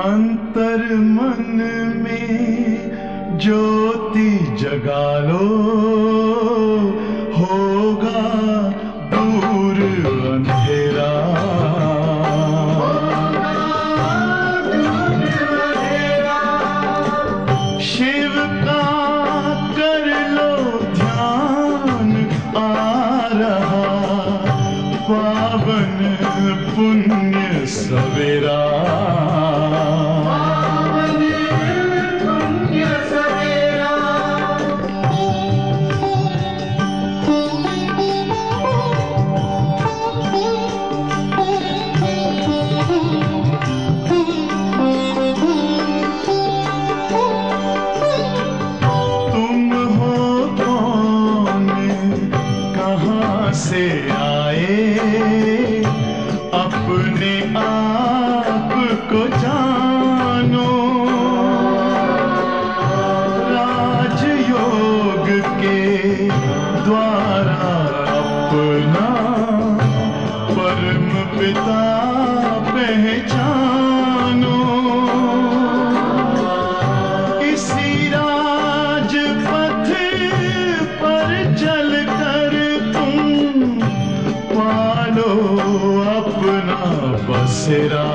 अंतर मन में ज्योति जगा लो, होगा दूर अंधेरा। शिव का कर लो ध्यान, आ रहा पावन पुण्य सवेरा। से आए अपने आप को जानो, राजयोग के द्वारा अपना परम पिता पहचानो। इसी राजपथ पर चलकर पालो अपना बसेरा।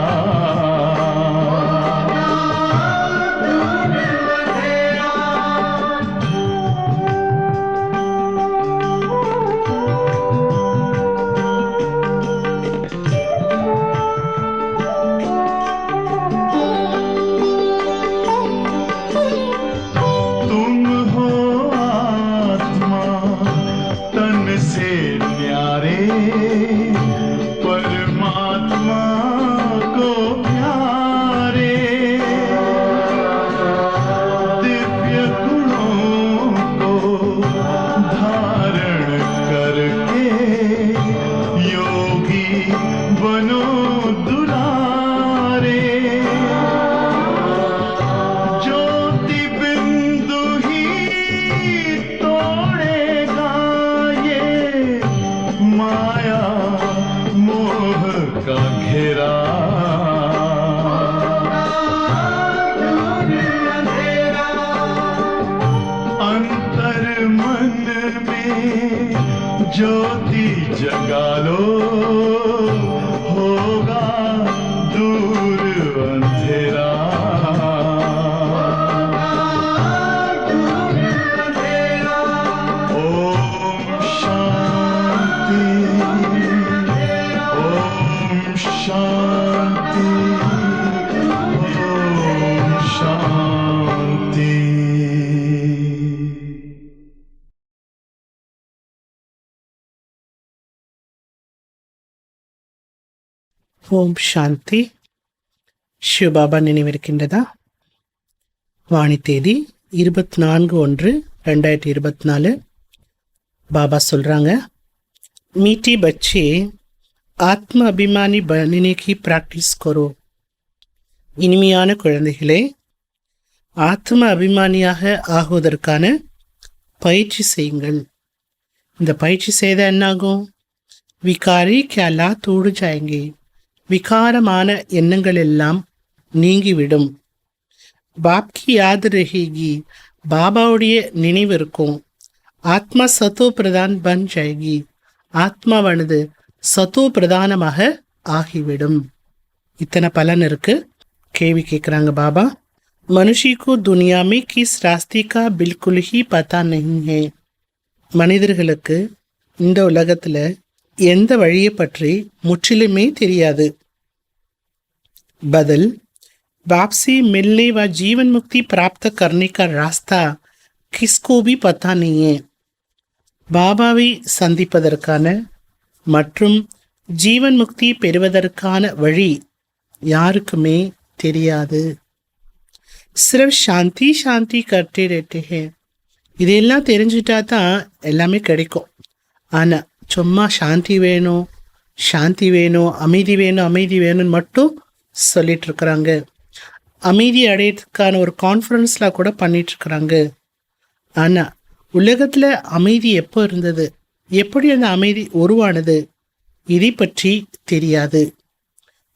तुम हो आत्मा तन से न्यारे, परमात्मा को प्यारे। दिव्य गुणों को धारण करके योगी बनो दुलारे। ज्योति बिंदु ही तोड़ेगा ये माया मोह का घेरा। अंतर मन में ज्योति जगा लो, होगा दूर अंधेरा। ओम शांति, ओम शांति, ओम शांति। ஓம் சாந்தி. சிவபாபா நினைவிருக்கின்றதா? வாணி தேதி 24/1/2024. பாபா சொல்றாங்க, மீட்டி பச்சே ஆத்ம அபிமானி बनने की பிராக்டிஸ் करो. இனிமையான குழந்தைகளே, ஆத்ம அபிமானியாக ஆகுவதற்கான பயிற்சி செய்யுங்கள். இந்த பயிற்சி செய்த என்னாகும்? விகாரி கேலா தூடு ஜாயங்கே. விகாரமான எண்ணங்கள் எல்லாம் நீங்கிவிடும். பாப்கி யாத் ரஹேகி. பாபாவுடைய நினைவு இருக்கும். ஆத்மா சத்தோ பிரதான் பன் ஜாயகி. ஆத்மாவானது சத்தோ பிரதானமாக ஆகிவிடும். இத்தனை பலன் இருக்கு. கேள்வி கேட்குறாங்க பாபா, மனுஷி को दुनिया में किस रास्ते का बिल्कुल ही पता नहीं है. மனிதர்களுக்கு இந்த உலகத்தில் எந்த வழியை பற்றி முற்றிலுமே தெரியாது. बदल बाप से मिलने व जीवन मुक्ति प्राप्त करने का रास्ता किसको भी पता नहीं है. பாபாவை சந்திப்பதற்கான மற்றும் ஜீவன் முக்தி பெறுவதற்கான வழி யாருக்குமே தெரியாது. சிர்ஃப் சாந்தி சாந்தி கர்த்தே ரஹ்தே ஹைன். இதெல்லாம் தெரிஞ்சுட்டா தான் எல்லாமே கிடைக்கும். ஆனால் சும்மா சாந்தி வேணும், சாந்தி வேணும், அமைதி வேணும், அமைதி வேணும்னு மட்டும் சொல்லிட்டு இருக்கிறாங்க. அமைதி அடையிறதுக்கான ஒரு கான்ஃபரன்ஸ்லாம் கூட பண்ணிட்டு இருக்கிறாங்க. ஆனால் உலகத்தில் அமைதி எப்போ இருந்தது, எப்படி அந்த அமைதி உருவானது, இதை பற்றி தெரியாது.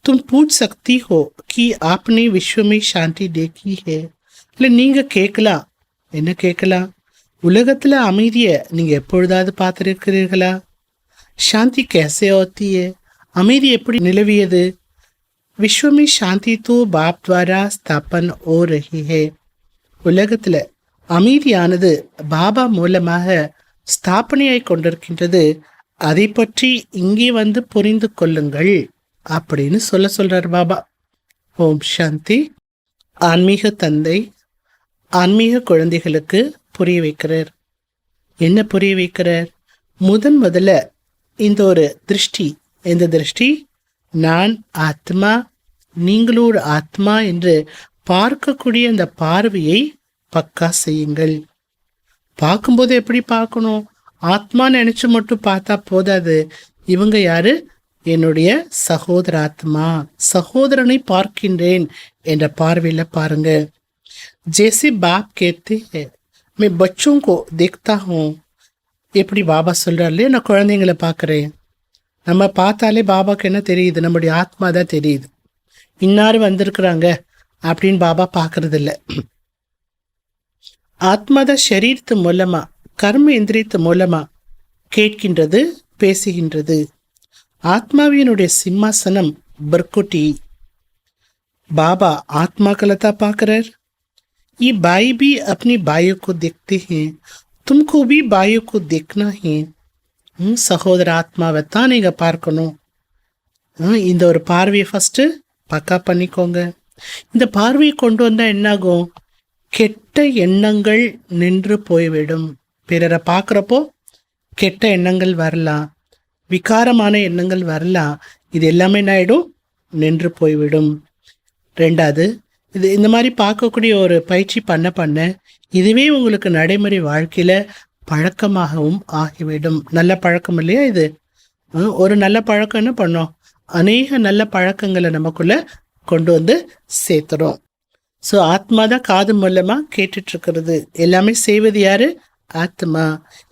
तुम पूछ सकती हो कि आपने विश्व में शांति देखी है. இல்லை நீங்க கேட்கலாம், என்ன கேட்கலாம், உலகத்துல அமைதிய நீங்க எப்பொழுதாவது பார்த்திருக்கிறீர்களா? சாந்தி कैसे होती है, அமைதி எப்படி நிலவியது? विश्व में शांति तो बाप द्वारा स्थापन हो रही है. உலகத்துல அமைதியானது பாபா மூலமாக ஸ்தாபனையாய் கொண்டிருக்கின்றது. அதை பற்றி இங்கே வந்து புரிந்து கொள்ளுங்கள் அப்படின்னு சொல்றார் பாபா. ஓம் சாந்தி. ஆன்மீக தந்தை ஆன்மீக குழந்தைகளுக்கு புரிய வைக்கிறார். என்ன புரிய வைக்கிறார்? முதல்ல இந்த ஒரு திருஷ்டி, இந்த திருஷ்டி நான் ஆத்மா, நீங்களோட ஆத்மா என்று பார்க்கக்கூடிய அந்த பார்வையை பக்கா செய்யுங்கள். பார்க்கும்போது எப்படி பார்க்கணும்? ஆத்மா நினைச்சு மட்டும் பார்த்தா போதாது. இவங்க யாரு? என்னுடைய சகோதர ஆத்மா, சகோதரனை பார்க்கின்றேன் என்ற பார்வையில பாருங்க. जैसे बाप कहते हैं मैं बच्चों को देखता हूँ, எப்படி பாபா சொல்றாரு இல்லையா, நான் குழந்தைங்களை பார்க்குறேன். நம்ம பார்த்தாலே பாபாக்கு என்ன தெரியுது? நம்முடைய ஆத்மா தான் தெரியுது. இன்னாரு வந்திருக்கிறாங்க அப்படின்னு பாபா பார்க்கறது இல்லை. ஆத்மா தான் சரீரத்து மூலமா, கர்ம இந்திரியத்து மூலமா கேட்கின்றது, பேசுகின்றது. ஆத்மாவினுடைய சிம்மாசனம் பர்குட்டி. பாபா ஆத்மாக்களை தான் பார்க்கிறார். ये भाई भी अपनी भाइयों को देखते हैं, तुमको भी भाइयों को देखना है. சகோதர ஆத்மாவை தான் நீங்க பார்க்கணும். இந்த ஒரு பார்வையை ஃபர்ஸ்ட் பக்கா பண்ணிக்கோங்க. இந்த பார்வையை கொண்டு வந்தா என்னாகும்? கெட்ட எண்ணங்கள் நின்று போய்விடும். பிறரை பார்க்குறப்போ கெட்ட எண்ணங்கள் வரலாம், விகாரமான எண்ணங்கள் வரலாம். இது எல்லாமே என்ன ஆயிடும்? நின்று போய்விடும். ரெண்டாவது, இது இந்த மாதிரி பார்க்கக்கூடிய ஒரு பயிற்சி பண்ண இதுவே உங்களுக்கு நடைமுறை வாழ்க்கையில பழக்கமாகவும் ஆகிவிடும். நல்ல பழக்கம் இல்லையா இது? ஒரு நல்ல பழக்கம் என்ன பண்ணோம்? அநேக நல்ல பழக்கங்களை நமக்குள்ள கொண்டு வந்து சேர்த்துறோம். ஸோ ஆத்மா தான் காது மூலமா கேட்டுட்டு இருக்கிறது. எல்லாமே செய்வது யாரு? ஆத்மா.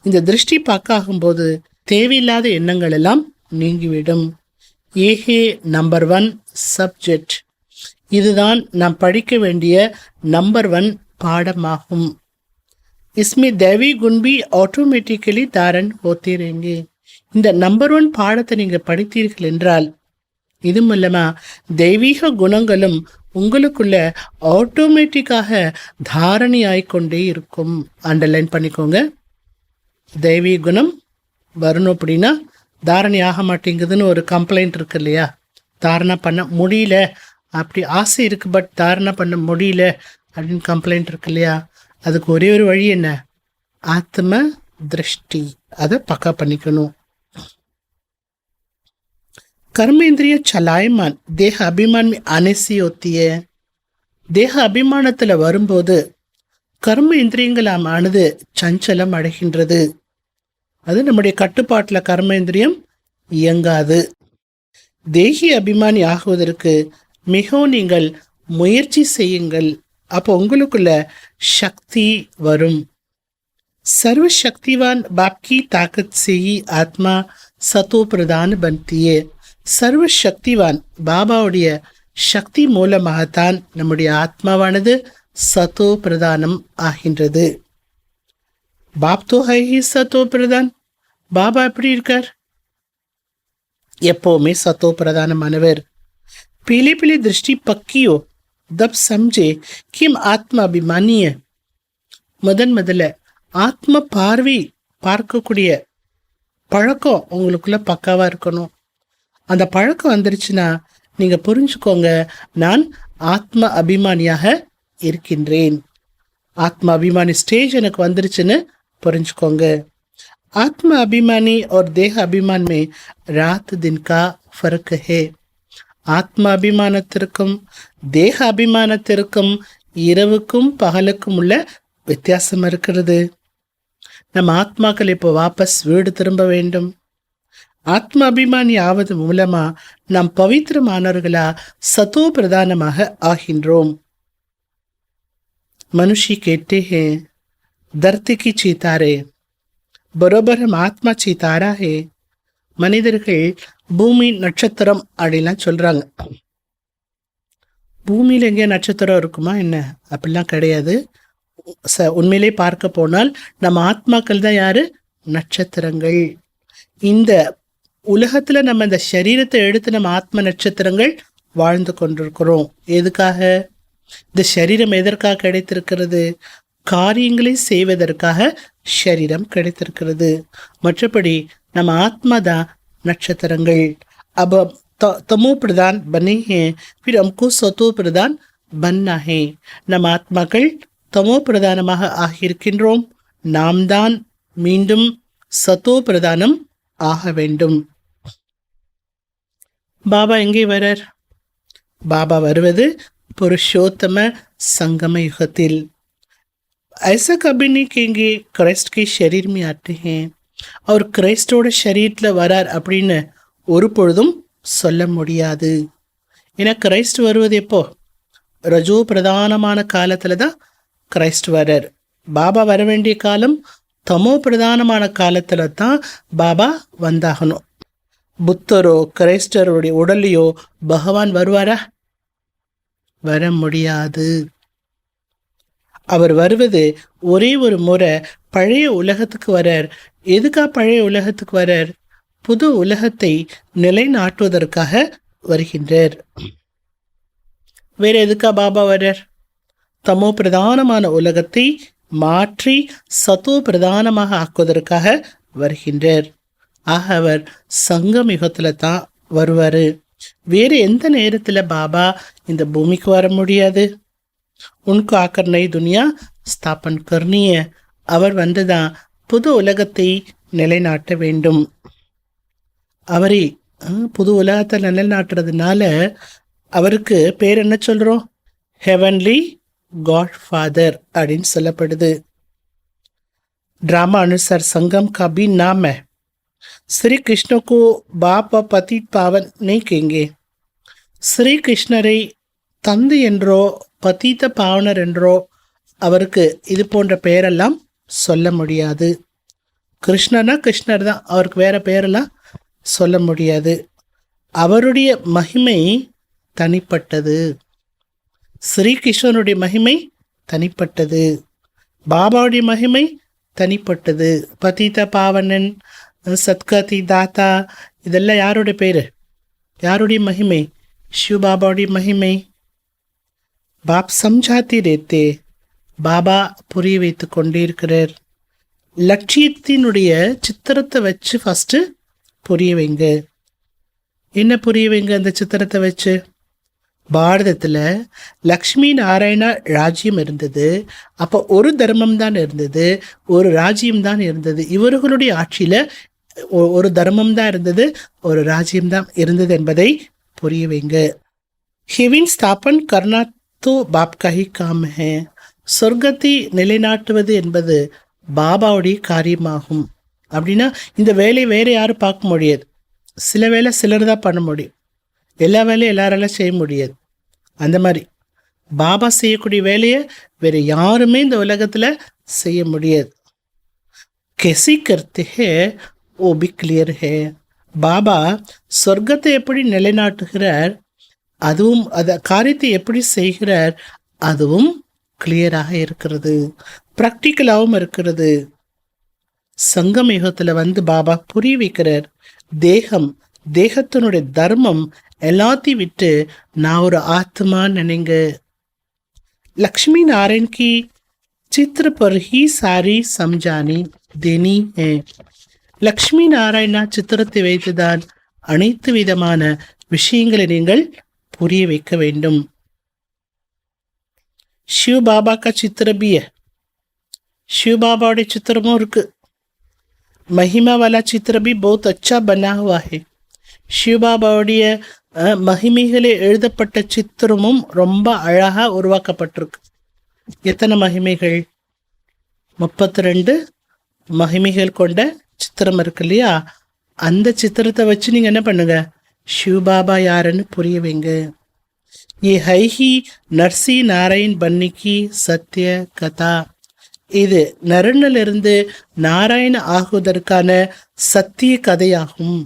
இந்த திருஷ்டி பார்க்காகும்போது தேவையில்லாத எண்ணங்கள் எல்லாம் நீங்கிவிடும். ஏஹே நம்பர் 1 சப்ஜெக்ட். இதுதான் நாம் படிக்க வேண்டிய நம்பர் 1 பாடமாகும். इसमें दैवी गुण भी ஆட்டோமேட்டிக்கலி தாரன் होते रहेंगे. இந்த நம்பர் 1 பாடத்தை நீங்க படித்தீர்கள் என்றால் இது மூலமா தெய்வீக குணங்களும் உங்களுக்குள்ள ஆட்டோமேட்டிக்காக தாரணை ஆயிக்கொண்டே இருக்கும். அண்டர்லைன் பண்ணிக்கோங்க. தெய்வீக குணம் வரணும் அப்படின்னா தாரணை ஆக மாட்டேங்குதுன்னு ஒரு கம்ப்ளைண்ட் இருக்கு இல்லையா? தாரணை பண்ண முடியல, அப்படி ஆசை இருக்கு பட் தாரணை பண்ண முடியல அப்படின்னு கம்ப்ளைண்ட் இருக்கு இல்லையா? அதுக்கு ஒரே ஒரு வழி என்ன? ஆத்ம திருஷ்டி. அதை பக்கா பண்ணிக்கணும். कर्मेंद्रिय चलायमान देह अभिमान में आने से होती है. தேக அபிமானத்துல வரும்போது கர்ம இந்திரியங்களானது சஞ்சலம் அடைகின்றது. அது நம்முடைய கட்டுப்பாட்டுல கர்மேந்திரியம் இயங்காது. தேகி அபிமானி ஆகுவதற்கு மிகவும் நீங்கள் முயற்சி செய்யுங்கள். அப்போ உங்களுக்குள்ள சக்தி வரும். सर्व शक्तिवान बाप की ताकत से ही आत्मा सतो प्रधान बनती है. सर्व शक्तिवान பாபாவுடைய சக்தி மூலமாகத்தான் நம்முடைய ஆத்மாவானது சத்தோ பிரதானம் ஆகின்றது. பாப் தோ ஹை ஹி சத்தோ பிரதான். பாபா எப்படி இருக்கார்? எப்பவுமே சத்தோ பிரதானமானவர். पीली पीली दृष्टि पक्की हो तब समझे कि हम आत्मा अभिमानी है. முதல்ல ஆத்ம பார்வை பார்க்கக்கூடிய பழக்கம் உங்களுக்குள்ள பக்காவா இருக்கணும். அந்த பழக்கம் வந்துருச்சுன்னா நீங்க புரிஞ்சுக்கோங்க, நான் ஆத்ம அபிமானியாக இருக்கின்றேன். ஆத்ம அபிமானி ஸ்டேஜ் எனக்கு வந்துருச்சுன்னு புரிஞ்சுக்கோங்க. ஆத்ம அபிமானி और देह अभिमान में रात दिन का फर्क है. ஆத்ம அபிமானத்திற்கும் தேக அபிமானத்திற்கும் இரவுக்கும் பகலுக்கும் உள்ள வித்தியாசம் இருக்கிறது. நம் ஆத்மாக்கள் இப்போ வாபஸ் வீடு திரும்ப வேண்டும். ஆத்ம அபிமானி ஆவது மூலமா நாம் பவித்திரமானவர்களா சத்தோ பிரதானமாக ஆகின்றோம். மனுஷி கேட்டே ஹே தர்த்தி கி சீதாரே பரோபர் ஹம் ஆத்மா சீதாரா ஹே. மனிதர்கள் பூமி நட்சத்திரம் அப்படின்லாம் சொல்றாங்க. பூமியில எங்கேயா நட்சத்திரம் இருக்குமா என்ன? அப்படிலாம் கிடையாது. உண்மையிலே பார்க்க போனால் நம்ம ஆத்மாக்கள் தான் யாரு? நட்சத்திரங்கள். இந்த உலகத்துல நம்ம இந்த சரீரத்தை எடுத்து நம்ம ஆத்ம நட்சத்திரங்கள் வாழ்ந்து கொண்டிருக்கிறோம். எதுக்காக? இந்த சரீரம் எதற்காக கிடைத்திருக்கிறது? காரியங்களை செய்வதற்காக சரீரம் கிடைத்திருக்கிறது. மற்றபடி நம்ம ஆத்மா தான் நட்சத்திரங்கள். अब तमो प्रधान बने हैं, फिर हमको सतो प्रधान बनना है. நம் ஆத்மாக்கள் தமோ பிரதானமாக ஆகியிருக்கின்றோம். நாம் தான் மீண்டும் சத்தோ பிரதானம் ஆக வேண்டும். பாபா எங்கே வரார்? பாபா வருவது पुरुषोत्तम संगम युगத்தில். ऐसा कभी नहीं कहेंगे क्राइस्ट के शरीर में आते हैं और கிரைஸ்டோட शरीरத்தில் வரார் அப்படின்னு ஒரு பொழுதும் சொல்ல முடியாது. ஏன்னா கிரைஸ்ட் வருவது எப்போ? ரஜோ பிரதானமான காலத்துல தான் கிரைஸ்ட் வரார். பாபா வர வேண்டிய காலம் தமோ பிரதானமான காலத்துல தான் பாபா வந்தாகணும். புத்தரோ கிரைஸ்டருடைய உடலையோ பகவான் வருவாரா? வர முடியாது. அவர் வருவது ஒரே ஒரு முறை பழைய உலகத்துக்கு வரார். எதுக்கா பழைய உலகத்துக்கு வரார்? புது உலகத்தை நிலைநாட்டுவதற்காக வருகின்றார். வேற எதுக்கா பாபா வரார்? தமோ பிரதானமான உலகத்தை மாற்றி சத்தோ பிரதானமாக ஆக்குவதற்காக வருகின்றார். ஆக அவர் சங்கம் யுகத்துல தான் வருவாரு. வேறு எந்த நேரத்துல பாபா இந்த பூமிக்கு வர முடியாது. உनको आकर नई दुनिया स्थापन करनी है. அவர் வந்துதான் புது உலகத்தை நிலைநாட்ட வேண்டும். அவரை புது உலகத்தை நிலைநாட்டுறதுனால அவருக்கு பேர் என்ன சொல்றோம்? ஹெவன்லி गॉड फादर அப்படின்னு சொல்லப்படுது. ड्रामा अनुसार संगम का भी नाम है. श्री कृष्ण को बाप व पतित पावन नहीं कहेंगे. ஸ்ரீ கிருஷ்ணரை தந்தை என்றோ பதீத பாவனர் என்றோ அவருக்கு இது போன்ற பெயரெல்லாம் சொல்ல முடியாது. கிருஷ்ணர்னா கிருஷ்ணர் தான், அவருக்கு வேற பெயரெல்லாம் சொல்ல முடியாது. அவருடைய மகிமை தனிப்பட்டது. ஸ்ரீகிருஷ்ணனுடைய மகிமை தனிப்பட்டது. பாபாவுடைய மகிமை தனிப்பட்டது. பதீத பாவனன், சத்கதி தாத்தா, இதெல்லாம் யாருடைய பேரு? யாருடைய மகிமை? शिव बाबाவுடைய மகிமை. பாப் சம்ஜாத்தி ரேத்தே, பாபா புரிய வைத்து கொண்டே இருக்கிறார். லட்சியத்தினுடைய சித்திரத்தை வச்சு ஃபர்ஸ்ட் புரிய வைங்க. என்ன புரிய வைங்க அந்த சித்திரத்தை வச்சு? பாரதத்துல லக்ஷ்மி நாராயணா ராஜ்யம் இருந்தது. அப்போ ஒரு தர்மம் தான் இருந்தது, ஒரு ராஜ்யம் தான் இருந்தது. இவர்களுடைய ஆட்சியில ஒரு தர்மம் தான் இருந்தது, ஒரு ராஜ்யம் தான் இருந்தது என்பதை புரிய வைங்க. ஹெவின் ஸ்தாபன் கர்னா தோ பாப் கா ஹி காம் ஹே. சொர்க்கத்தை நிலைநாட்டுவது என்பது பாபாவுடைய காரியமாகும். அப்படின்னா இந்த வேலையை வேற யாரும் பார்க்க முடியாது. சில வேலை சிலர் தான் பண்ண முடியும், எல்லா வேலையும் எல்லாராலும் செய்ய முடியாது. அந்த மாதிரி பாபா செய்யக்கூடிய வேலையை வேற யாருமே இந்த உலகத்துல செய்ய முடியாது. கெசி கர்த்தே ஹே ஓ பி கிளியர் ஹே. பாபா சொர்க்கத்தை எப்படி நிலைநாட்டுகிறார், அதுவும் அந்த காரியத்தை எப்படி செய்கிறார், அதுவும் கிளியராக இருக்கிறது, ப்ராக்டிக்கலாகவும் இருக்கிறது. சங்கம் யுகத்துல வந்து பாபா புரிய வைக்கிறார். தேகத்தினுடைய தர்மம் எல்லாத்தையும் விட்டு நான் ஒரு ஆத்மா நினைங்க. லக்ஷ்மி नारायण की चित्र पर ही सारी समझानी देनी है. லக்ஷ்மி நாராயணா சித்திரத்தை வைத்துதான் அனைத்து விதமான விஷயங்களை நீங்கள் புரிய வைக்க வேண்டும். शिव बाबा का चित्र भी है. शिव बाबाவுடைய चित्रமும் இருக்கு. महिमा वाला चित्र भी बहुत अच्छा बना हुआ है. शिव बाबाவுடைய மகிமைகளே எழுதப்பட்ட சித்திரமும் ரொம்ப அழகா உருவாக்கப்பட்டிருக்கு. எத்தனை மகிமைகள்? 32 மகிமைகள் கொண்ட சித்திரம் இருக்கு இல்லையா? அந்த சித்திரத்தை வச்சு நீங்க என்ன பண்ணுங்க, சிவ் பாபா யாருன்னு புரிய வைங்க. ये है ही नरसी नारायण बनने की सत्य कथा. இது நரனிலிருந்து நாராயண ஆகுவதற்கான சத்திய கதையாகும்.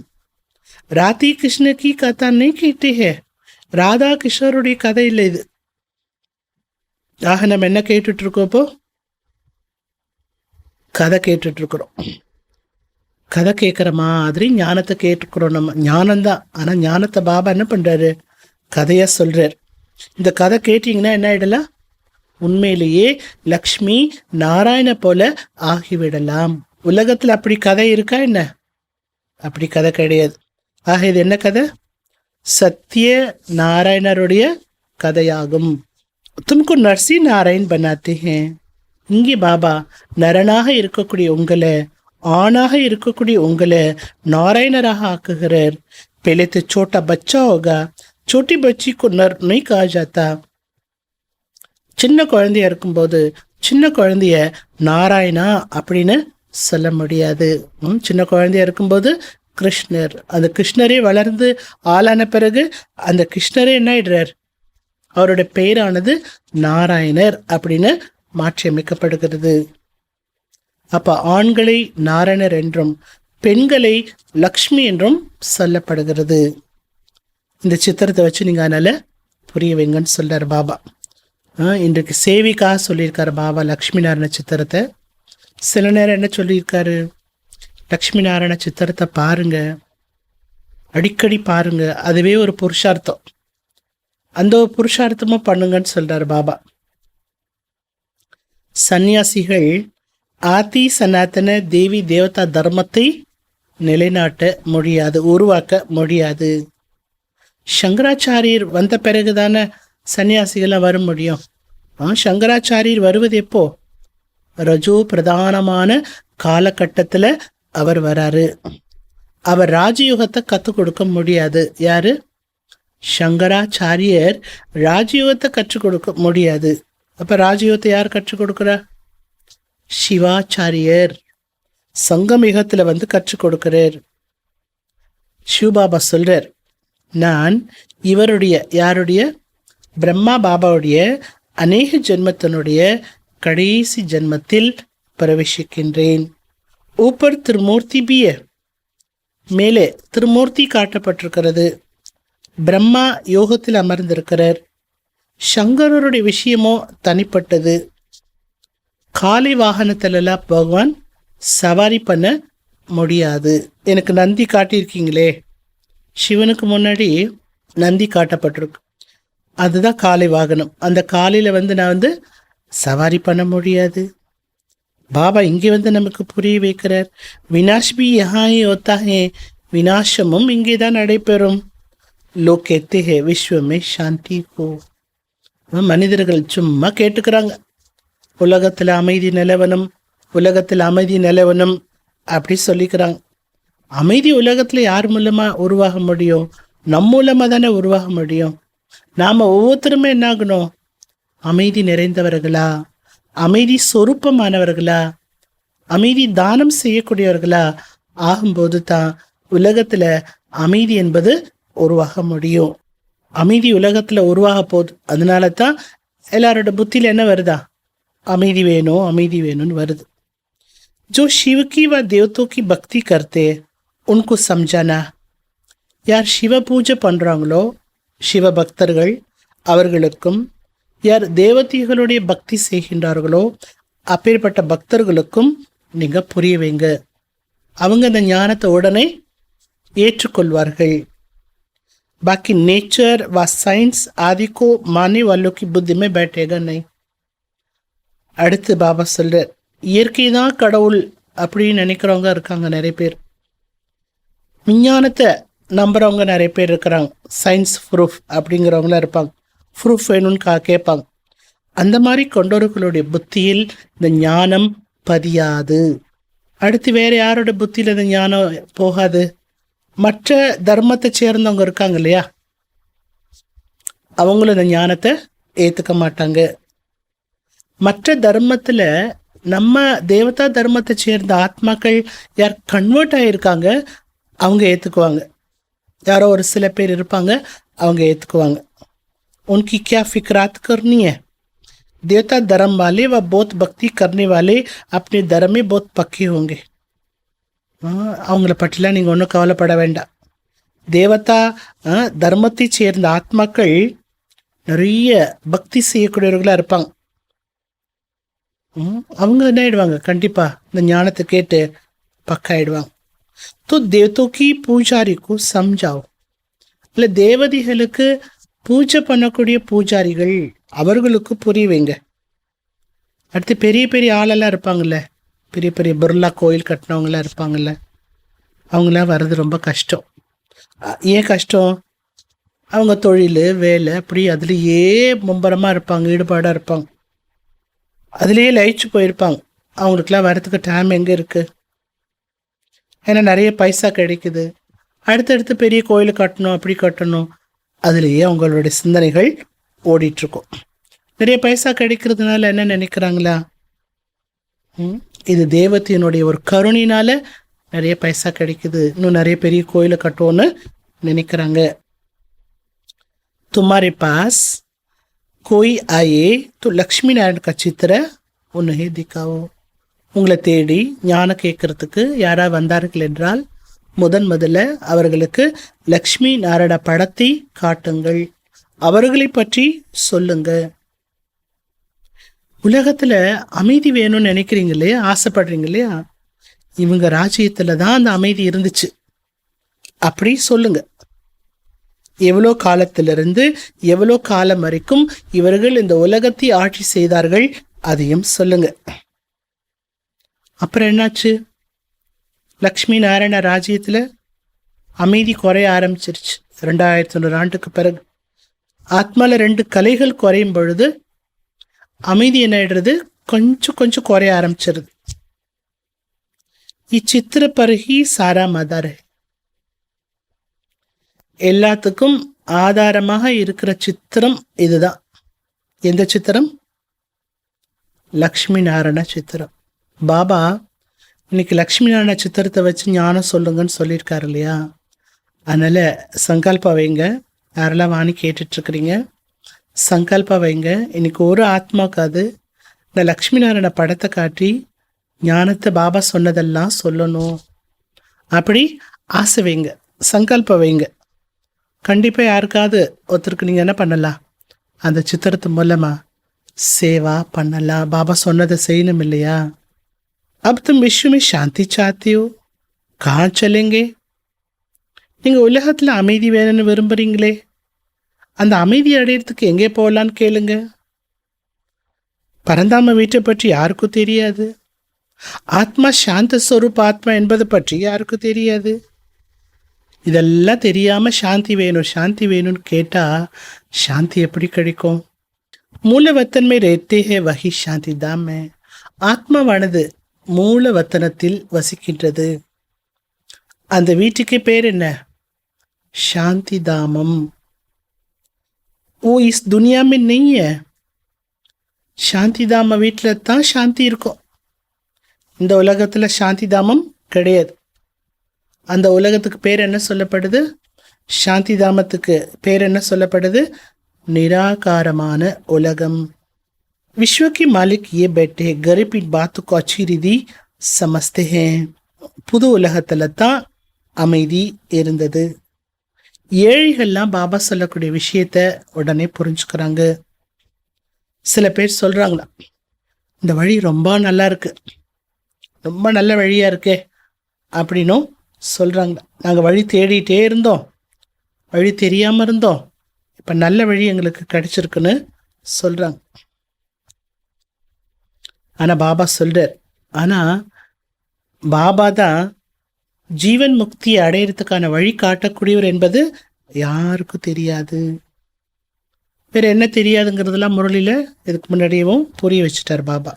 ராதி கிருஷ்ண கி கதா நெய் கேட்டே ஹே. ராதா கிஷோருடைய கதை இல்லை இது. ஆக நம்ம என்ன கேட்டுட்டு இருக்கோம்? இப்போ கதை கேட்டுட்டு இருக்கிறோம். கதை கேட்குற மாதிரி ஞானத்தை கேட்டுக்கிறோம். நம்ம ஞானம்தான். ஆனால் ஞானத்தை பாபா என்ன பண்ணுறாரு? கதையாக சொல்கிறார். இந்த கதை கேட்டிங்கன்னா என்ன ஆகிடலாம்? உண்மையிலேயே லக்ஷ்மி நாராயண போல ஆகிவிடலாம். உலகத்தில் அப்படி கதை இருக்கா என்ன? அப்படி கதை கிடையாது. ஆக இது என்ன கதை? சத்திய நாராயணருடைய கதையாகும். தும்கு நர்சி நாராயண் பனாத்தே ஹே. இங்கே பாபா நரனாக இருக்கக்கூடிய உங்களை, ஆணாக இருக்கக்கூடிய உங்களை நாராயணராக ஆக்குகிறார். पहले तो छोटा बच्चा होगा, छोटी बच्ची को नर नहीं कहा जाता. சின்ன குழந்தையா இருக்கும்போது சின்ன குழந்தைய நாராயணா அப்படின்னு சொல்ல முடியாது. சின்ன குழந்தையா இருக்கும்போது கிருஷ்ணர், அந்த கிருஷ்ணரே வளர்ந்து ஆளான பிறகு அந்த கிருஷ்ணரே என்ன ஆயிடுறார்? அவருடைய பெயரானது நாராயணர் அப்படின்னு மாற்றி அமைக்கப்படுகிறது. அப்ப ஆண்களை நாராயணர் என்றும் பெண்களை லக்ஷ்மி என்றும் சொல்லப்படுகிறது. இந்த சித்திரத்தை வச்சு நீங்க அதனால புரிய வைங்கன்னு சொல்றாரு பாபா. இன்றைக்கு சேவிக்காக சொல்லியிருக்காரு பாபா லக்ஷ்மி நாராயண சித்திரத்தை. சில நேரம் என்ன சொல்லியிருக்காரு? லக்ஷ்மி நாராயண சித்திரத்தை பாருங்க, அடிக்கடி பாருங்க, அதுவே ஒரு புருஷார்த்தம். அந்த புருஷார்த்தமும் பண்ணுங்கன்னு சொல்றாரு பாபா. சந்நியாசிகள் ஆதி சனாதன தேவி தேவதா தர்மத்தை நிலைநாட்ட முடியாது, உருவாக்க முடியாது. சங்கராச்சாரியர் வந்த பிறகுதானே சன்னியாசிகளாக வர முடியும். சங்கராச்சாரியர் வருவது எப்போ? ரஜோ பிரதானமான காலகட்டத்தில் அவர் வராரு. அவர் ராஜயோகத்தை கற்றுக் கொடுக்க முடியாது. யாரு? சங்கராச்சாரியர் ராஜயோகத்தை கற்றுக் கொடுக்க முடியாது. அப்ப ராஜயோகத்தை யார் கற்றுக் கொடுக்குறா? சிவாச்சாரியர் சங்கமிகத்தில் வந்து கற்றுக் கொடுக்கிறார். சிவபாபா சொல்றார், நான் இவருடைய, யாருடைய? பிரம்மா பாபாவுடைய அநேக ஜென்மத்தினுடைய கடைசி ஜென்மத்தில் பிரவேசிக்கின்றேன். ஊப்பர் திருமூர்த்தி பிய, மேலே திருமூர்த்தி காட்டப்பட்டிருக்கிறது. பிரம்மா யோகத்தில் அமர்ந்திருக்கிறார். சங்கரருடைய விஷயமோ தனிப்பட்டது. காலை வாகனத்திலெல்லாம் பகவான் சவாரி பண்ண முடியாது. எனக்கு நந்தி காட்டியிருக்கீங்களே, சிவனுக்கு முன்னாடி நந்தி காட்டப்பட்டிருக்கு. அதுதான் காலை வாகனம். அந்த காலையில் வந்து நான் வந்து சவாரி பண்ண முடியாது. பாபா இங்கே வந்து நமக்கு புரிய வைக்கிறார். வினாஷ் பி யஹாயே ஹோத்தா ஹே, வினாசமும் இங்கே தான் நடைபெறும். லோக் கேத்தே ஹே விஸ்வமே சாந்தி கோ. மனிதர்கள் சும்மா கேட்டுக்கிறாங்க, உலகத்தில் அமைதி நிலவனம், உலகத்தில் அமைதி நிலவனம் அப்படி சொல்லிக்கிறாங்க. அமைதி உலகத்தில் யார் மூலமாக உருவாக முடியும்? நம் மூலமாக தானே உருவாக முடியும். நாம் ஒவ்வொருத்தருமே என்ன ஆகணும்? அமைதி நிறைந்தவர்களா, அமைதி சொரூபமானவர்களா, அமைதி தானம் செய்யக்கூடியவர்களா ஆகும்போது தான் உலகத்தில் அமைதி என்பது உருவாக முடியும். அமைதி உலகத்தில் உருவாக போகுது. அதனால தான் எல்லாரோட புத்தியில் என்ன வருதா? அமைதி வேணும், அமைதி வேணும்னு வருது. जो शिव की व देवतों की भक्ति करते उनको समझाना. யார் சிவ பூஜை பண்ணுறாங்களோ, சிவ பக்தர்கள், அவர்களுக்கும் யார் தேவதைகளுடைய பக்தி செய்கின்றார்களோ அப்பேற்பட்ட பக்தர்களுக்கும் நீங்கள் புரிய வைங்க. அவங்க அந்த ஞானத்தை உடனே ஏற்றுக்கொள்வார்கள். बाकी नेचर व साइंस आदि को मानने वालों की बुद्धि में बैठेगा नहीं. அடுத்து பாபா சொல்றார், இயற்கை தான் கடவுள் அப்படின்னு நினைக்கிறவங்க இருக்காங்க நிறைய பேர். விஞ்ஞானத்தை நம்புறவங்க நிறைய பேர் இருக்கிறாங்க. சயின்ஸ் ப்ரூஃப் அப்படிங்கிறவங்களாம் இருப்பாங்க. ப்ரூஃப் வேணும்னு கேட்பாங்க. அந்த மாதிரி கொண்டவர்களுடைய புத்தியில் இந்த ஞானம் பதியாது. அடுத்து வேற யாரோட புத்தியில் இந்த ஞானம் போகாது? மற்ற தர்மத்தை சேர்ந்தவங்க இருக்காங்க இல்லையா, அவங்களும் இந்த ஞானத்தை ஏற்றுக்க மாட்டாங்க. மற்ற தர்மத்தில் நம்ம தேவதா தர்மத்தை சேர்ந்த ஆத்மாக்கள் யார் கன்வெர்ட் ஆகியிருக்காங்க அவங்க ஏற்றுக்குவாங்க. யாரோ ஒரு சில பேர் இருப்பாங்க, அவங்க ஏற்றுக்குவாங்க. उनकी क्या फिक्रात करनी है? देवता धर्म वाले व बहुत भक्ति करने वाले अपने धर्म में बहुत पक्के होंगे. அவங்கள பற்றிலாம் நீங்கள் ஒன்றும் கவலைப்பட வேண்டாம். தேவதா தர்மத்தை சேர்ந்த ஆத்மாக்கள் நிறைய பக்தி செய்யக்கூடியவர்களாக இருப்பாங்க. அவங்க என்ன ஆயிடுவாங்க, கண்டிப்பா இந்த ஞானத்தை கேட்டு பக்காயிடுவாங்க. तो देवतों की பூஜாரி को समझाओ. இல்லை தேவதைகளுக்கு பூஜை பண்ணக்கூடிய பூஜாரிகள் அவர்களுக்கு புரிய வைங்க. அடுத்து பெரிய பெரிய ஆளெல்லாம் இருப்பாங்கல்ல, பெரிய பெரிய பிர்லா கோயில் கட்டினவங்களாம் இருப்பாங்கல்ல, அவங்களாம் வர்றது ரொம்ப கஷ்டம். ஏன் கஷ்டம்? அவங்க தொழில் வேலை அப்படி அதுலேயே மும்பரமாக இருப்பாங்க, ஈடுபாடாக இருப்பாங்க, அதுலேயே லயிச்சு போயிருப்பாங்க. அவங்களுக்குலாம் வரத்துக்கு டைம் எங்கே இருக்குது? ஏன்னா நிறைய பைசா கிடைக்குது, அடுத்தடுத்து பெரிய கோயில் கட்டணும் அப்படி கட்டணும், அதுலேயே அவங்களுடைய சிந்தனைகள் ஓடிட்டுருக்கும். நிறைய பைசா கிடைக்கிறதுனால என்ன நினைக்கிறாங்களா, இது தேவத்தினுடைய ஒரு கருணினால நிறைய பைசா கிடைக்குது, இன்னும் நிறைய பெரிய கோயிலை கட்டுவோன்னு நினைக்கிறாங்க. तुम्हारे पास कोई आए तो लक्ष्मी नारायण का चित्र उन्हें दिखाओ. உங்களை தேடி ஞானம் கேட்கறதுக்கு யாராவது வந்தார்கள் என்றால் முதல்ல அவர்களுக்கு லக்ஷ்மி நாராயண படத்தை காட்டுங்கள், அவர்களை பற்றி சொல்லுங்க. உலகத்துல அமைதி வேணும்னு நினைக்கிறீங்க இல்லையா, ஆசைப்படுறீங்க இல்லையா, இவங்க ராஜ்யத்துல தான் அந்த அமைதி இருந்துச்சு அப்படி சொல்லுங்க. எவ்வளோ காலத்திலிருந்து எவ்வளோ காலம் வரைக்கும் இவர்கள் இந்த உலகத்தை ஆட்சி செய்தார்கள் அதையும் சொல்லுங்க. அப்புறம் என்னாச்சு? லக்ஷ்மி நாராயண ராஜ்யத்தில் அமைதி குறைய ஆரம்பிச்சிருச்சு. 2500 ஆண்டுக்கு பிறகு ஆத்மாவில் 2 கலைகள் குறையும் பொழுது அமைதி என்ன ஆயிடுறது, கொஞ்சம் கொஞ்சம் குறைய ஆரம்பிச்சிருது. இச்சித்திர பருகி சாரா மதார். எல்லாத்துக்கும் ஆதாரமாக இருக்கிற சித்திரம் இதுதான். எந்த சித்திரம்? லக்ஷ்மி நாராயண சித்திரம். பாபா இன்னைக்கு லக்ஷ்மி நாராயண சித்திரத்தை வச்சு ஞானம் சொல்லுங்கன்னு சொல்லியிருக்காரு இல்லையா, அதனால சங்கல்பா வைங்க. யாரெல்லாம் வாணி கேட்டுட்ருக்குறீங்க, சங்கல்பா வைங்க. இன்னைக்கு ஒரு ஆத்மாக்காது இந்த லக்ஷ்மி நாராயண படத்தை காட்டி ஞானத்தை பாபா சொன்னதெல்லாம் சொல்லணும் அப்படி ஆசை வைங்க, சங்கல்ப வைங்க. கண்டிப்பாக யாருக்காவது ஒருத்தருக்கு நீங்கள் என்ன பண்ணலாம், அந்த சித்திரத்து மூலமாக சேவா பண்ணலாம், பாபா சொன்னதை செய்யணும் இல்லையா. अब तुम विश्व में शांति चाहते हो, कहाँ चलेंगे? நீங்கள் உலகத்தில் அமைதி வேணும்னு விரும்புகிறீங்களே, அந்த அமைதி அடையிறதுக்கு எங்கே போகலான்னு கேளுங்க. பரந்தாம வீட்டை பற்றி யாருக்கும் தெரியாது, ஆத்மா சாந்த ஸ்வரூப் ஆத்மா என்பதை பற்றி யாருக்கும் தெரியாது. இதெல்லாம் தெரியாமல் சாந்தி வேணும் சாந்தி வேணும்னு கேட்டால் சாந்தி எப்படி கிடைக்கும்? மூலவத்தன்மை ரேத்தே ஹே வகி சாந்தி தாமே. ஆத்மாவானது மூலவத்தனத்தில் வசிக்கின்றது. அந்த வீட்டுக்கு பேர் என்ன? சாந்தி தாமம். ஓ இஸ் துனியா में नहीं है. சாந்தி தாம வீட்டில் தான் சாந்தி இருக்கும். இந்த உலகத்தில் சாந்தி தாமம் கிடையாது. அந்த உலகத்துக்கு பேர் என்ன சொல்லப்படுது? சாந்தி தாமத்துக்கு பேர் என்ன சொல்லப்படுது? நிராகாரமான உலகம். विश्व के मालिक ये बैठे गरीब की बात को अच्छी रीति समझते हैं. புது உலகத்துல தான் அமைதி இருந்தது. ஏழைகள்லாம் பாபா சொல்லக்கூடிய விஷயத்த உடனே புரிஞ்சுக்கிறாங்க. சில பேர் சொல்றாங்களா, இந்த வழி ரொம்ப நல்லா இருக்கு, ரொம்ப நல்ல வழியா இருக்கே அப்படின்னும் சொல்றாங்க. நாங்கள் வழி தேடிட்டே இருந்தோம், வழி தெரியாம இருந்தோம், இப்ப நல்ல வழி எங்களுக்கு கிடைச்சிருக்குன்னு சொல்றாங்க. ஆனா பாபா சொல்றார், ஆனா பாபா தான் ஜீவன் முக்தியை அடையிறதுக்கான வழி காட்டக்கூடியவர் என்பது யாருக்கும் தெரியாது. வேற என்ன தெரியாதுங்கிறதுலாம் முரளியில இதுக்கு முன்னாடியவும் புரிய வச்சுட்டார் பாபா.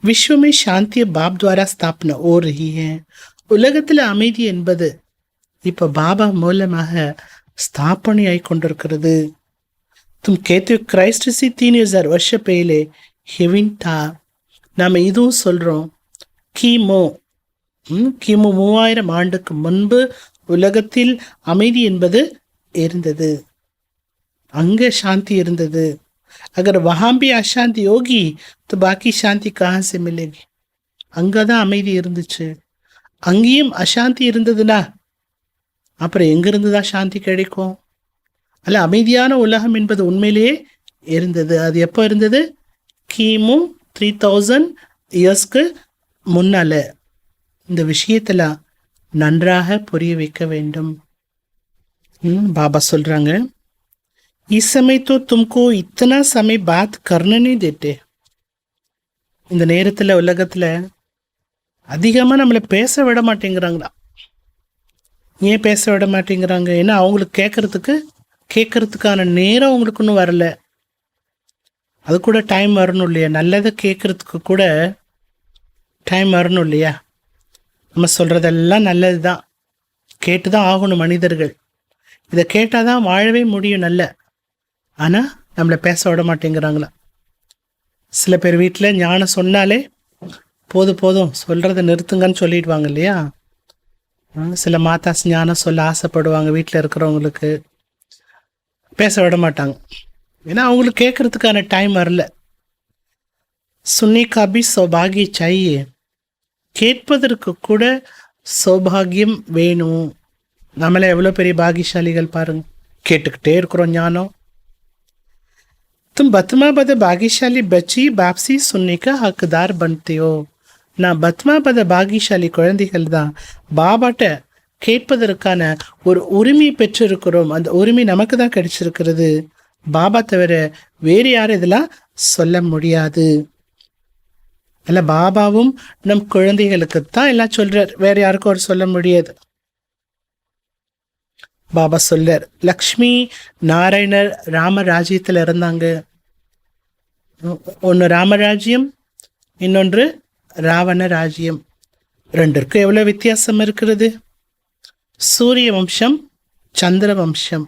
विश्व में शांति बाप द्वारा स्थापना हो रही है. உலகத்தில் அமைதி என்பது இப்ப பாபா மூலமாக ஸ்தாபனை ஆகி கொண்டிருக்கிறது. तुम कहते हो क्राइस्ट से 3000 वर्ष पहले हेवन था. நாம இதுவும் சொல்றோம், கிமு 3000 ஆண்டுக்கு முன்பு உலகத்தில் அமைதி என்பது இருந்தது, அங்க சாந்தி இருந்தது. अगर वहां भी अशांति होगी तो बाकी शांति कहाँ से मिलेगी? அங்கதான் அமைதி இருந்துச்சு, அங்கேயும் அசாந்தி இருந்ததுன்னா அப்புறம் எங்கிருந்து தான் சாந்தி கிடைக்கும்? அல்ல, அமைதியான உலகம் என்பது உண்மையிலேயே இருந்தது. அது எப்போ இருந்தது? கிமு 3000 இயர்ஸ்க்கு முன்னால. இந்த விஷயத்தில் நன்றாக புரிய வைக்க வேண்டும். பாபா சொல்கிறாங்க, इस समय तो तुमको इतना समय बात करने नहीं देते. இந்த நேரத்தில் உலகத்தில் அதிகமாக நம்மளை பேச விட மாட்டேங்கிறாங்களா? ஏன் பேச விட மாட்டேங்கிறாங்க? ஏன்னா அவங்களுக்கு கேட்கறதுக்கான நேரம் அவங்களுக்கு இன்னும் வரல. அது கூட டைம் வரணும் இல்லையா? நல்லதை கேட்கறதுக்கு கூட டைம் வரணும் இல்லையா? நம்ம சொல்கிறதெல்லாம் நல்லது தான், கேட்டு தான் ஆகணும் மனிதர்கள். இதை கேட்டால் தான் வாழவே முடியும் நல்ல. ஆனால் நம்மளை பேச விட மாட்டேங்கிறாங்களா? சில பேர் வீட்டில் ஞானம் சொன்னாலே போதும் சொல்கிறத நிறுத்துங்கன்னு சொல்லிடுவாங்க இல்லையா? சில மாதாஸ் ஞானம் சொல்ல ஆசைப்படுவாங்க, வீட்டில் இருக்கிறவங்களுக்கு பேச விட மாட்டாங்க. ஏன்னா அவங்களுக்கு கேட்கறதுக்கான டைம் வரல. சுன்னி காபி சௌபாகிய சாயே, கேட்பதற்கு கூட சௌபாகியம் வேணும். நம்மளே எவ்வளோ பெரிய பாகியசாலிகள் பாருங்க, கேட்டுக்கிட்டே இருக்கிறோம் ஞானம். तुम बतमा बद भाग्यशाली बच्ची बापसी सुनने का हकदार बनते हो. நான் பத்மா பத பாகியசாலி குழந்தைகள் தான். பாபாட்ட கேட்பதற்கான ஒரு உரிமை பெற்றிருக்கிறோம். அந்த உரிமை நமக்கு தான் கிடைச்சிருக்கிறது. பாபா தவிர வேறு யாரும் இதெல்லாம் சொல்ல முடியாது. இல்லை, பாபாவும் நம் குழந்தைகளுக்கு தான் எல்லாம் சொல்றார், வேற யாருக்கும் அவர் சொல்ல முடியாது. பாபா சொல்றார், லக்ஷ்மி நாராயணர் ராமராஜ்யத்தில் இருந்தாங்க. ஒன்று ராமராஜ்யம், இன்னொன்று ராவண ராஜ்யம். ரெண்டிற்கும் எவ்வளோ வித்தியாசம் இருக்கிறது? சூரிய வம்சம், சந்திர வம்சம்.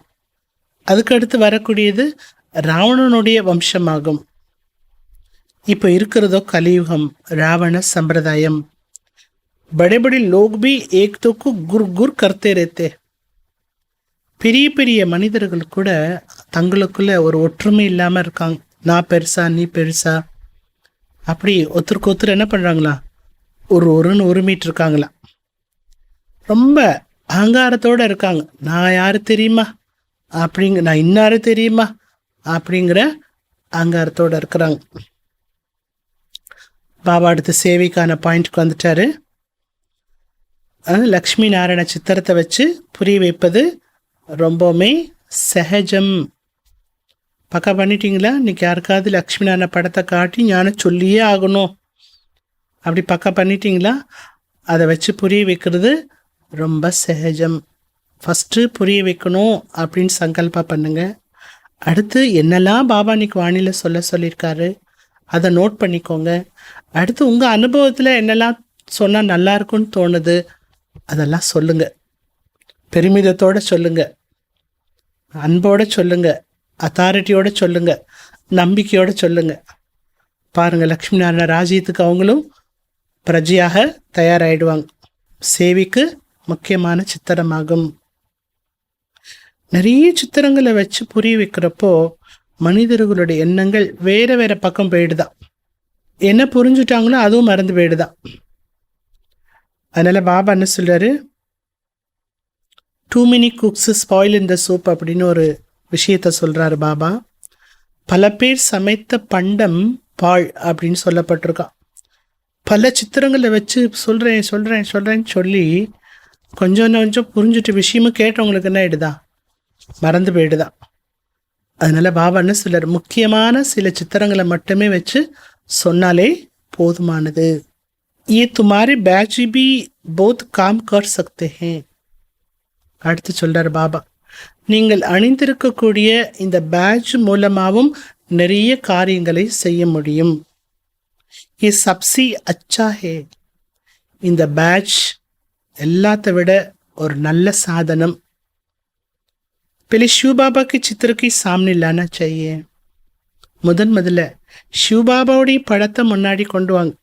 அதுக்கடுத்து வரக்கூடியது ராவணனுடைய வம்சமாகும். இப்போ இருக்கிறதோ கலியுகம், ராவண சம்பிரதாயம். बड़े बड़े लोग भी एक तो को गुर गुर करते रहते. பெரிய பெரிய மனிதர்கள் கூட தங்களுக்குள்ள ஒரு ஒற்றுமை இல்லாமல் இருக்காங்க. நான் பெருசா நீ பெருசா அப்படி ஒருத்தருக்கு ஒருத்தர் என்ன பண்ணுறாங்களா, ஒருன்னு உரிமிட்டு இருக்காங்களா. ரொம்ப அகங்காரத்தோடு இருக்காங்க. நான் யாரு தெரியுமா நான் இன்னாரு தெரியுமா அப்படிங்கிற அகங்காரத்தோடு இருக்கிறாங்க. பாபா அடுத்து சேவைக்கான பாயிண்ட்க்கு வந்துட்டாரு. லக்ஷ்மி நாராயண சித்திரத்தை வச்சு புரிய வைப்பது ரொம்பவுமே சகஜம். பக்கா பண்ணிட்டீங்களா? இன்னைக்கு யாருக்காவது லக்ஷ்மி நாராயண படத்தை காட்டி ஞானம் சொல்லியே ஆகணும் அப்படி பக்கா பண்ணிட்டீங்களா? அதை வச்சு புரிய வைக்கிறது ரொம்ப சகஜம். ஃபஸ்ட்டு புரிய வைக்கணும் அப்படின்னு சங்கல்பா பண்ணுங்க. அடுத்து என்னெல்லாம் பாபா இன்னைக்கு வானிலை சொல்லியிருக்காரு அதை நோட் பண்ணிக்கோங்க. அடுத்து உங்கள் அனுபவத்தில் என்னெல்லாம் சொன்னால் நல்லா இருக்கும்னு தோணுது அதெல்லாம் சொல்லுங்க. பெருமிதத்தோடு சொல்லுங்க, அன்போடு சொல்லுங்க, அத்தாரிட்டியோடு சொல்லுங்க, நம்பிக்கையோடு சொல்லுங்க. பாருங்கள், லக்ஷ்மி நாராயண ராஜ்யத்துக்கு அவங்களும் பிரஜையாக தயாராகிடுவாங்க. சேவைக்கு முக்கியமான சித்திரமாகும். நிறைய சித்திரங்களை வச்சு புரிய வைக்கிறப்போ மனிதர்களுடைய எண்ணங்கள் வேறு வேறு பக்கம் போயிடுதான். என்ன புரிஞ்சுட்டாங்களோ அதுவும் மறந்து போயிடுதான். அதனால் பாபா என்ன சொல்கிறாரு, டூ மெனி குக்ஸ் ஸ்பாயில் இன் த சூப் அப்படின்னு ஒரு விஷயத்த சொல்கிறாரு பாபா. பல பேர் சமைத்த பண்டம் பால் அப்படின்னு சொல்லப்பட்டிருக்கான். பல சித்திரங்களை வச்சு சொல்கிறேன்னு சொல்லி கொஞ்சம் புரிஞ்சுட்டு விஷயமும் கேட்டவங்களுக்கு என்ன ஆயிடுதா, மறந்து போயிடுதான். அதனால் பாபா என்ன சொல்கிறார், முக்கியமான சில சித்திரங்களை மட்டுமே வச்சு சொன்னாலே போதுமானது. ये तुम्हारे बैच भी बहुत काम कर सकते हैं. அடுத்து சொல்றார் பாபா, நீங்கள் அணிந்திருக்கக்கூடிய இந்த பேட்ச் மூலமாகவும் நிறைய காரியங்களை செய்ய முடியும். ये सबसे अच्छा है. இந்த பேட்ச் எல்லாத்த விட ஒரு நல்ல சாதனம். पहले शिव बाबा के चित्र के सामने लाना चाहिए. முதல்ல சிவபாபாவுடைய படத்தை முன்னாடி கொண்டு வாங்க.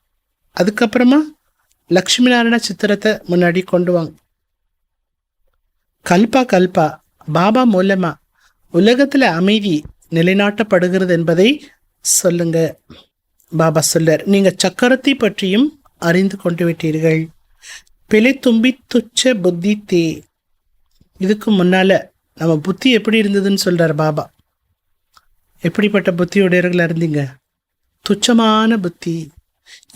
அதுக்கப்புறமா லக்ஷ்மி நாராயண சித்திரத்தை முன்னாடி கொண்டு வாங்க. கல்பா பாபா மூலமா உலகத்தில் அமைதி நிலைநாட்டப்படுகிறது என்பதை சொல்லுங்க. பாபா சொல்றார், நீங்கள் சக்கரத்தை பற்றியும் அறிந்து கொண்டு விட்டீர்கள். பிழை தும்பி துச்ச புத்தி தே. இதுக்கு முன்னால நம்ம புத்தி எப்படி இருந்ததுன்னு சொல்றார் பாபா. எப்படிப்பட்ட புத்தியுடையவர்களா இருந்தீங்க? துச்சமான புத்தி.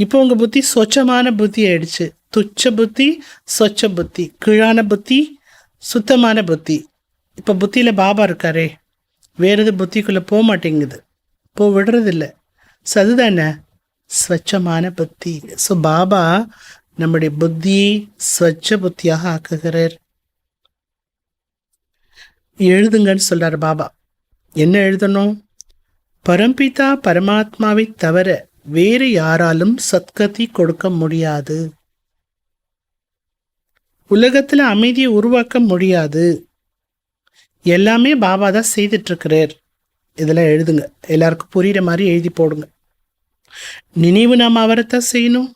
இப்போ உங்க புத்தி சொச்சமான புத்தி ஆயிடுச்சு. துச்ச புத்தி, சொச்ச புத்தி, கீழான புத்தி, சுத்தமான புத்தி. இப்போ புத்தியில பாபா இருக்காரே, வேற எது புத்திக்குள்ள போக மாட்டேங்குது, விடுறதில்ல. அதுதானே ஸ்வச்சமான புத்தி. ஸோ பாபா நம்முடைய புத்தியை ஸ்வச்ச புத்தியாக ஆக்குகிறார். எழுதுங்கன்னு சொல்றார் பாபா. என்ன எழுதணும்? பரம்பிதா பரமாத்மாவை தவிர வேறு யாராலும் சத்கதி கொடுக்க முடியாது. உலகத்துல அமைதியை உருவாக்க முடியாது. எல்லாமே பாபா தான் செய்துட்டு இருக்கிறார். இதெல்லாம் எழுதுங்க. எல்லாருக்கும் புரியுற மாதிரி எழுதி போடுங்க. நினைவு நாம் அவரைத்தான் செய்யணும்.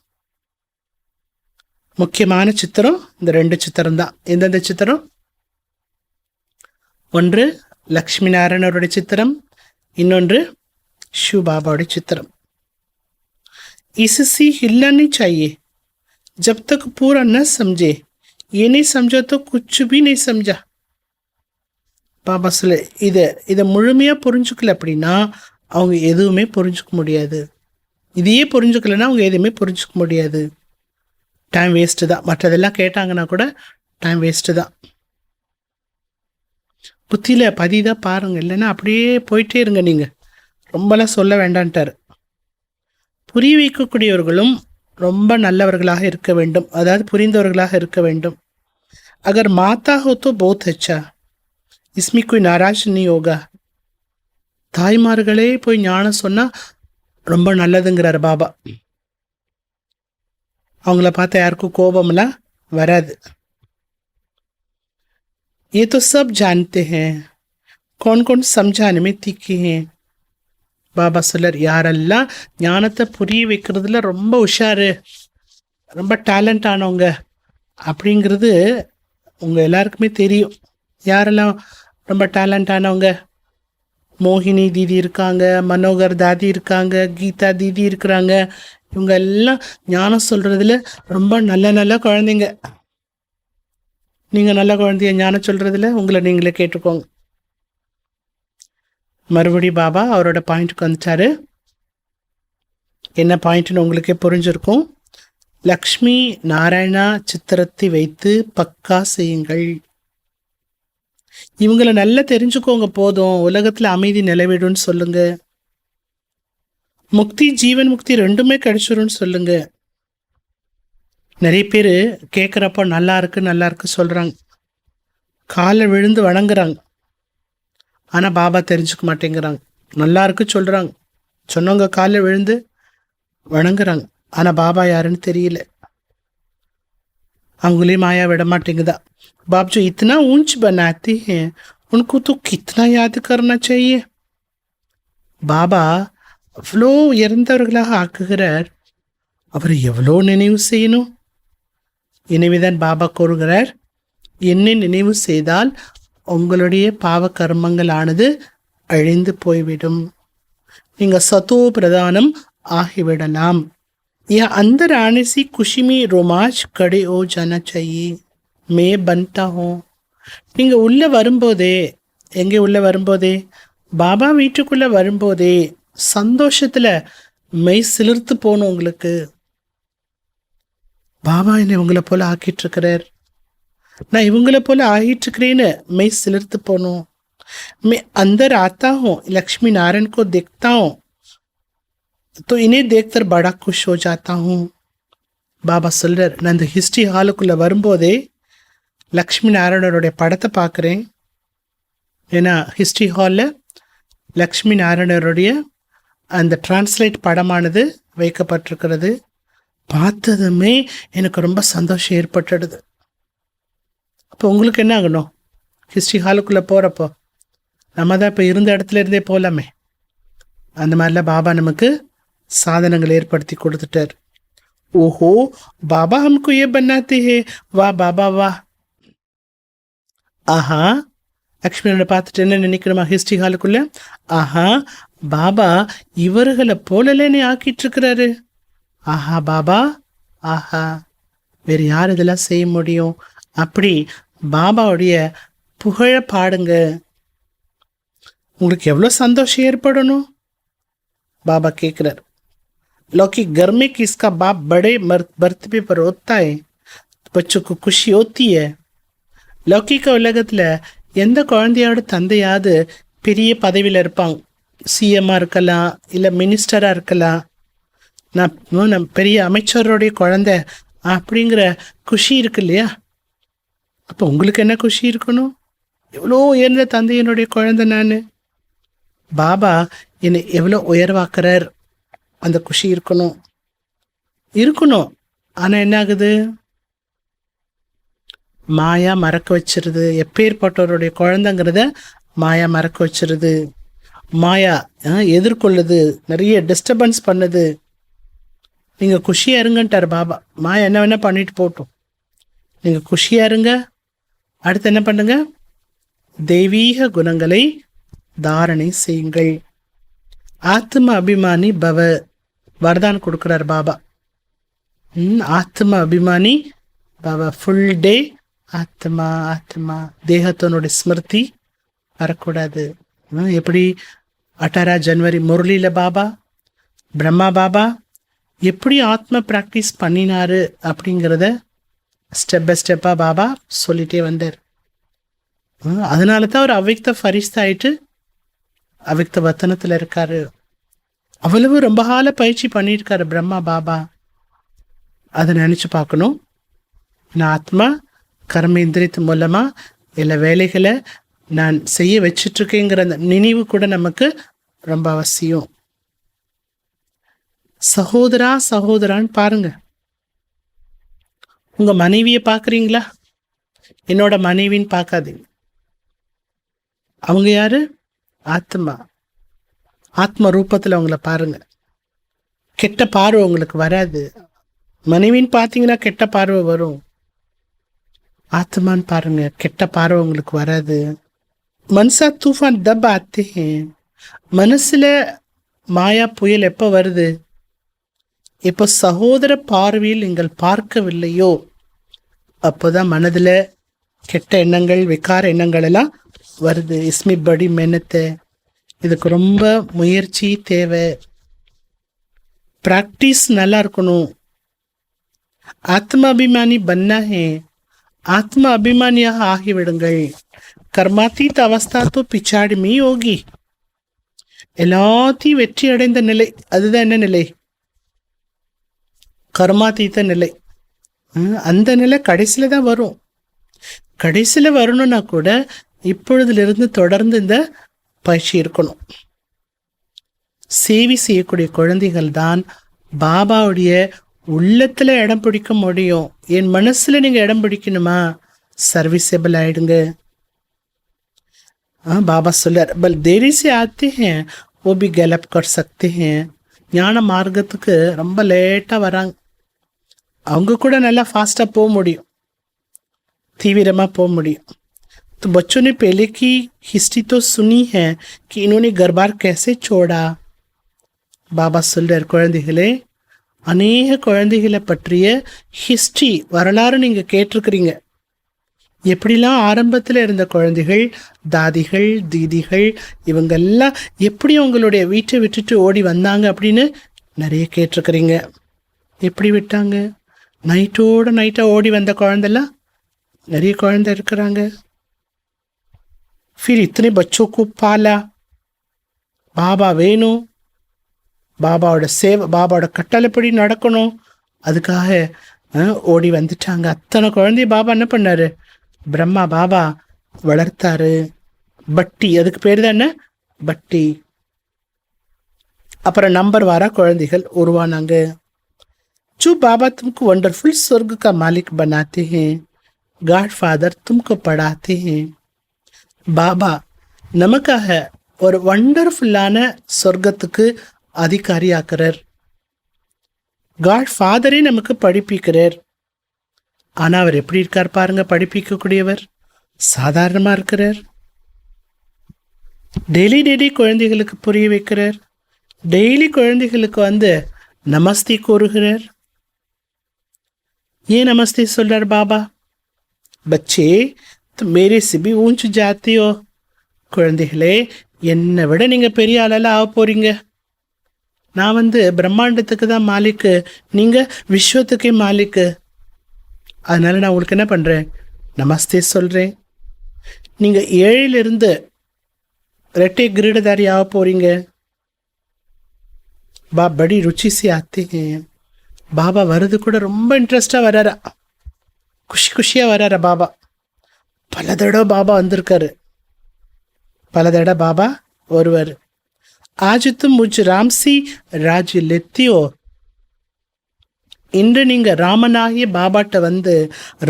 முக்கியமான சித்திரம் இந்த 2 சித்திரம் தான். எந்தெந்த சித்திரம்? ஒன்று லக்ஷ்மி நாராயணருடைய சித்திரம், இன்னொன்று शिव बाबा चित्रम. इससे हिलना नहीं चाहिए जब तक पूरा न समझे. ये नहीं समझा तो कुछ भी नहीं समझा. பாபா சொல்ல இதை முழுமையாக புரிஞ்சுக்கல அப்படின்னா அவங்க எதுவுமே புரிஞ்சுக்க முடியாது. இதையே புரிஞ்சுக்கலன்னா அவங்க எதுவுமே புரிஞ்சுக்க முடியாது. டைம் வேஸ்ட்டு தான். மற்றதெல்லாம் கேட்டாங்கன்னா கூட டைம் வேஸ்ட்டு தான். புத்தியில் பதிதான் பாருங்கள், இல்லைன்னா அப்படியே போயிட்டே இருங்க. நீங்கள் ரொம்பலாம் சொல்ல வேண்டான்ட்டார். புரிய வைக்கக்கூடியவர்களும் ரொம்ப நல்லவர்களாக இருக்க வேண்டும், அதாவது புரிந்தவர்களாக இருக்க வேண்டும். அகர் மாதா ஹோ தோ பௌத் அச்சா, இஸ்மி கோய் நாராஜ் நீ யோகா. தாய்மார்களே போய் ஞானம் சொன்னால் ரொம்ப நல்லதுங்கிறார் பாபா. அவங்கள பார்த்தா யாருக்கும் கோபம்லாம் வராது. ये तो सब जानते हैं, कौन कौन समझाने में तीखे हैं. பாபா சொல்லர், யாரெல்லாம் ஞானத்தை புரிய வைக்கிறதுல ரொம்ப உஷாரு, ரொம்ப டேலண்ட் ஆனவங்க அப்படிங்கிறது உங்கள் எல்லாருக்குமே தெரியும். யாரெல்லாம் ரொம்ப டேலண்ட் ஆனவங்க? மோகினி தீதி இருக்காங்க, மனோகர் தாதி இருக்காங்க, கீதா தீதி இருக்கிறாங்க. இவங்க எல்லாம் ஞானம் சொல்கிறதுல ரொம்ப நல்ல குழந்தைங்க. நீங்கள் நல்ல குழந்தைய ஞானம் சொல்கிறதுல உங்களை நீங்களே கேட்டுக்கோங்க. மறுபடி பாபா அவரோட பாயிண்ட்டுக்கு வந்துட்டாரு. என்ன பாயிண்ட்னு உங்களுக்கே புரிஞ்சிருக்கும். லக்ஷ்மி நாராயணா சித்திரத்தை வைத்து பக்கா செய்யுங்கள். இவங்களை நல்லா தெரிஞ்சுக்கோங்க, போதும். உலகத்தில் அமைதி நிலவிடும்னு சொல்லுங்க. முக்தி, ஜீவன் முக்தி ரெண்டுமே கிடைச்சிரும்னு சொல்லுங்க. நிறைய பேர் கேட்குறப்போ நல்லா இருக்கு சொல்கிறாங்க, காலை விழுந்து வணங்குறாங்க. ஆனால் பாபா தெரிஞ்சுக்க மாட்டேங்கிறாங்க. நல்லா இருக்கு சொல்கிறாங்க, சொன்னவங்க காலை விழுந்து வணங்குறாங்க. ஆனால் பாபா யாருன்னு தெரியல. அவங்களையும் மாயா விட மாட்டேங்குதா. बाप जो इतना ऊंच बनाते हैं उनको तो कितना याद करना चाहिए. பாபா அவ்வளோ இறந்தவர்களாக ஆக்குகிறார், அவர் எவ்வளோ நினைவு செய்யணும். எனவேதான் பாபா கூறுகிறார், என்னை நினைவு செய்தால் உங்களுடைய பாவ கர்மங்களானது அழிந்து போய்விடும், நீங்கள் சத்தோ பிரதானம் ஆகிவிடலாம். यह अंदर आने से खुशी में रोमांच खड़े हो जाना चाहिए. मैं बनता हूँ. நீங்கள் உள்ளே வரும்போதே, எங்கே உள்ளே வரும்போதே, பாபா வீட்டுக்குள்ளே வரும்போதே சந்தோஷத்தில் மெய் சிலிர்த்து போகணும். உங்களுக்கு பாபா என்னை உங்களை போல் ஆக்கிட்டுருக்கிறார், நான் இவங்களை போல் ஆகிட்டுருக்கிறேன்னு மெய் சிலிர்த்து போகணும். मैं अंदर आता हूँ, लक्ष्मी नारायण को देखता हूँ तो इन्हें देखकर बड़ा खुश हो जाता हूँ. பாபா சொல்கிறார், நான் இந்த ஹிஸ்ட்ரி ஹாலுக்குள்ளே வரும்போதே லக்ஷ்மி நாராயணருடைய படத்தை பார்க்குறேன். ஏன்னா ஹிஸ்ட்ரி ஹாலில் லக்ஷ்மி நாராயணருடைய அந்த டிரான்ஸ்லேட் படமானது வைக்கப்பட்டிருக்கிறது. பார்த்ததுமே எனக்கு ரொம்ப சந்தோஷம் ஏற்பட்டுடுது. அப்போ உங்களுக்கு என்ன ஆகணும்? ஹிஸ்ட்ரி ஹாலுக்குள்ளே போகிறப்போ நம்ம தான் இப்போ இருந்த இடத்துல இருந்தே போகலாமே. அந்த மாதிரிலாம் பாபா நமக்கு சாதனங்கள் ஏற்படுத்தி கொடுத்துட்டார். ஓஹோ, பாபா ஹம்கு ஏ பன்னாத்தே ஹே, வா பாபா வா. ஆஹா, லக்ஷ்மணனை பார்த்துட்டு என்ன நினைக்கணுமா ஹிஸ்ட்ரி ஹாலுக்குள்ள? ஆஹா, பாபா இவர்களை போலலே நீ ஆக்கிட்டு இருக்கிறாரு. ஆஹா பாபா, ஆஹா. வேறு யார் இதெல்லாம் செய்ய முடியும்? அப்படி பாபாவுடைய புகழ பாடுங்க. உங்களுக்கு எவ்வளோ சந்தோஷம் ஏற்படணும்? பாபா கேட்குறார், लौकी घर में किसका बाप बड़े बर्तबे पर होता है, बच्चों को खुशी होती है. லௌகிக உலகத்தில் எந்த குழந்தையோட தந்தையாவது பெரிய பதவியில் இருப்பாங்க. சிஎம்மாக இருக்கலாம், இல்லை மினிஸ்டராக இருக்கலாம். நான் பெரிய அமைச்சருடைய குழந்தை அப்படிங்கிற குஷி இருக்கு இல்லையா? அப்போ உங்களுக்கு என்ன குஷி இருக்கணும்? எவ்வளோ உயர்ந்த தந்தையினுடைய குழந்தை நான், பாபா என்னை எவ்வளோ உயர்வாக்குறார், அந்த குஷி இருக்கணும். ஆனால் என்ன ஆகுது? மாயா மறக்க வச்சிருது. எப்பேற்பட்டவருடைய குழந்தைங்கிறத மாயா மறக்க வச்சிருது. மாயா எதிர்கொள்ளுது, நிறைய டிஸ்டர்பன்ஸ் பண்ணுது. நீங்கள் குஷியாக இருங்கன்ட்டார் பாபா. மாயா என்ன வேணால் பண்ணிட்டு போட்டோம், நீங்கள் குஷியாக இருங்க. அடுத்து என்ன பண்ணுங்க? தெய்வீக குணங்களை தாரணை செய்யுங்கள். ஆத்ம அபிமானி பவ வரதான் கொடுக்குறார் பாபா. ஆத்ம அபிமானி பவ. ஃபுல் டே ஆத்மா ஆத்மா, தேகத்தனுடைய ஸ்மிருதி வரக்கூடாது. எப்படி 18 ஜனவரி முரளியில் பாபா, பிரம்மா பாபா எப்படி ஆத்ம ப்ராக்டிஸ் பண்ணினாரு அப்படிங்கிறத ஸ்டெப் பை ஸ்டெப்பாக பாபா சொல்லிகிட்டே வந்தார். அதனால தான் அவர் அவ்விக்த ஃபரிஸ்தா ஆயிட்டு அவ்விக்த வத்தனத்தில் இருக்காரு. அவ்வளவு ரொம்ப கால பயிற்சி பண்ணியிருக்காரு பிரம்மா பாபா. அதை நினச்சி பார்க்கணும். நான் ஆத்மா கர்மேந்திரியத்து மூலமாக எல்லா வேலைகளை நான் செய்ய வச்சிட்ருக்கேங்கிற அந்த நினைவு கூட நமக்கு ரொம்ப அவசியம். சகோதரா சகோதரான்னு பாருங்க. உங்க மனைவியை பார்க்குறீங்களா? என்னோட மனைவின்னு பார்க்காதீங்க. அவங்க யாரு? ஆத்மா. ஆத்ம ரூபத்தில் அவங்கள பாருங்க. கெட்ட பார்வை உங்களுக்கு வராது. மனைவின்னு பார்த்தீங்கன்னா கெட்ட பார்வை வரும். ஆத்மான்னு பாருங்க, கெட்ட பார்வை உங்களுக்கு வராது. மனசா தூஃபான் தப் ஆத்தே ஹேன். மனசுல மாயா புயல் எப்போ வருது? இப்போ சகோதர பார்வையில் நீங்கள் பார்க்கவில்லையோ அப்போதான் மனதில் கெட்ட எண்ணங்கள், விகார எண்ணங்கள் எல்லாம் வருது. இஸ்மி படி மெனத்தை. இதுக்கு ரொம்ப முயற்சி தேவை. ப்ராக்டிஸ் நல்லா இருக்கணும். ஆத்ம அபிமானி பன்னா ஹே. ஆத்ம அபிமானியாக ஆகிவிடுங்கள். கர்மாத்தீத் அவஸ்தா தோ பிச்சாடி மீ யோகி. எல்லாத்தையும் வெற்றி அடைந்த நிலை, அதுதான் என்ன நிலை? கர்மாத்தீத்த நிலை. அந்த நிலை கடைசியில் தான் வரும். கடைசியில் வரணும்னா கூட இப்பொழுதிலிருந்து தொடர்ந்து இந்த பயிற்சி இருக்கணும். சேவை செய்யக்கூடிய குழந்தைகள் தான் பாபாவுடைய உள்ளத்தில் இடம் பிடிக்க முடியும். என் மனசில் நீங்கள் இடம் பிடிக்கணுமா? சர்வீஸபிள் ஆயிடுங்க. பாபா சொல்லார், பல் தேரி से आते हैं वो भी गलत कर सकते हैं. ஞான மார்க்கத்துக்கு ரொம்ப லேட்டாக வராங்க. அவங்க கூட நல்லா ஃபாஸ்ட்டாக போக முடியும், தீவிரமாக போக முடியும். तो बच्चों ने पहले की हिस्ट्री तो सुनी है कि इन्होंने घर बार कैसे छोड़ा. பாபா சொல்றார், குழந்தைகளே, அநேக குழந்தைகளை பற்றிய ஹிஸ்ட்ரி, வரலாறு நீங்கள் கேட்டிருக்கிறீங்க. எப்படிலாம் ஆரம்பத்தில் இருந்த குழந்தைகள், தாதிகள், தீதிகள், இவங்கெல்லாம் எப்படி அவங்களுடைய வீட்டை விட்டுட்டு ஓடி வந்தாங்க அப்படின்னு நிறைய கேட்டிருக்கிறீங்க. எப்படி விட்டாங்க? நைட்டாக ஓடி வந்த குழந்தைலாம் நிறைய குழந்தை இருக்கிறாங்க. फिर इतने बच्चों को पाला. பாபா வேணும், பாபாவோட சேவை, பாபாவோட கட்டளைப்படி நடக்கணும், அதுக்காக ஓடி வந்துட்டாங்க. அத்தனை குழந்தைய பாபா என்ன பண்ணாரு? பிரம்மா பாபா வளர்த்தாரு. பட்டி, அதுக்கு பேர் தான் என்ன? பட்டி. அப்புறம் நம்பர் வார குழந்தைகள் உருவானாங்க. जो बाबा तुमको वंडरफुल स्वर्ग का मालिक बनाते हैं, गॉड फादर तुमको पढ़ाते हैं. பாபா நமக்காக ஒரு வண்டர்ஃபுல்லான சொர்க்கத்துக்கு அதிகாரி ஆக்குறார். காட் ஃபாதரே நமக்கு படிப்பிக்கிறார். ஆனால் அவர் எப்படி இருக்கார் பாருங்க, படிப்பிக்கக்கூடியவர் சாதாரணமாக இருக்கிறார். டெய்லி குழந்தைகளுக்கு புரிய வைக்கிறார். டெய்லி குழந்தைகளுக்கு நமஸ்தே கூறுகிறார். ஏன் நமஸ்தே சொல்றார் பாபா? பச்சே तुम मेरे से भी ऊंच जाते हो. குழந்தைகளே, என்னை விட நீங்கள் பெரிய ஆளெல்லாம் ஆக போகிறீங்க. நான் பிரம்மாண்டத்துக்கு தான் மாலிக்கு, நீங்கள் விஸ்வத்துக்கே மாலிக்கு. அதனால் நான் உங்களுக்கு என்ன பண்ணுறேன்? நமஸ்தே சொல்கிறேன். நீங்கள் 7லிருந்து ரெட்டை கிரீடதாரி ஆக போகிறீங்க. படி ருச்சி சி ஆத்தே. பாபா வர்றது கூட ரொம்ப இன்ட்ரெஸ்டாக வராரா, குஷியாக வராரா பாபா. பல தடவை பாபா வந்திருக்காரு, பல தடவை பாபா வருவார். ஆஜ் தும் முஜ் ராம்சி ராஜ் லெத்தியோ. இன்று நீங்கள் ராமனாகிய பாபாட்ட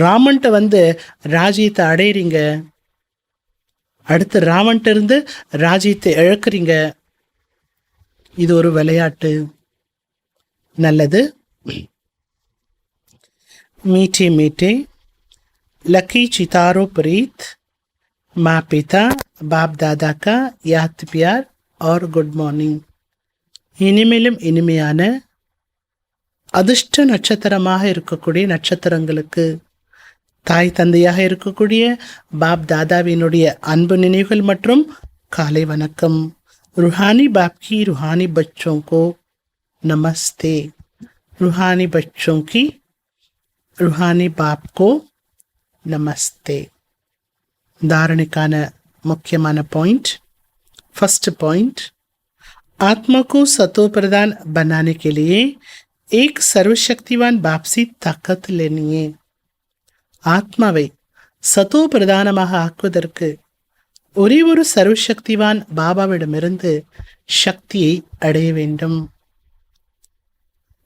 ராமன்ட்ட ராஜ்யத்தை அடையிறீங்க. அடுத்து ராமன்ட்ட இருந்து ராஜ்யத்தை இழக்கிறீங்க. இது ஒரு விளையாட்டு. நல்லது. मीठे मीठे लकी चितारो प्रीत माँ पिता बाप दादा का याद प्यार और गुड मॉर्निंग. இனிமேலும் இனிமையான அதிர்ஷ்ட நட்சத்திரமாக இருக்கக்கூடிய நட்சத்திரங்களுக்கு, தாய் தந்தையாக இருக்கக்கூடிய பாப் தாதாவினுடைய அன்பு நினைவுகள் மற்றும் காலை வணக்கம். रूहानी बाप की रूहानी बच्चों को नमस्ते. रूहानी बच्चों की रूहानी बाप को नमस्ते. धारणिकाன मुख्यமான पॉइंट. फर्स्ट पॉइंट, आत्मा को सतो प्रधान बनाने के लिए एक सर्वशक्तिवान बाप से ताकत लेनी है. ஆத்மாவை சதோ பிரதானமாக ஆக்குவதற்கு ஒரே ஒரு சர்வசக்திவான் பாபாவிடமிருந்து சக்தியை அடைய வேண்டும்.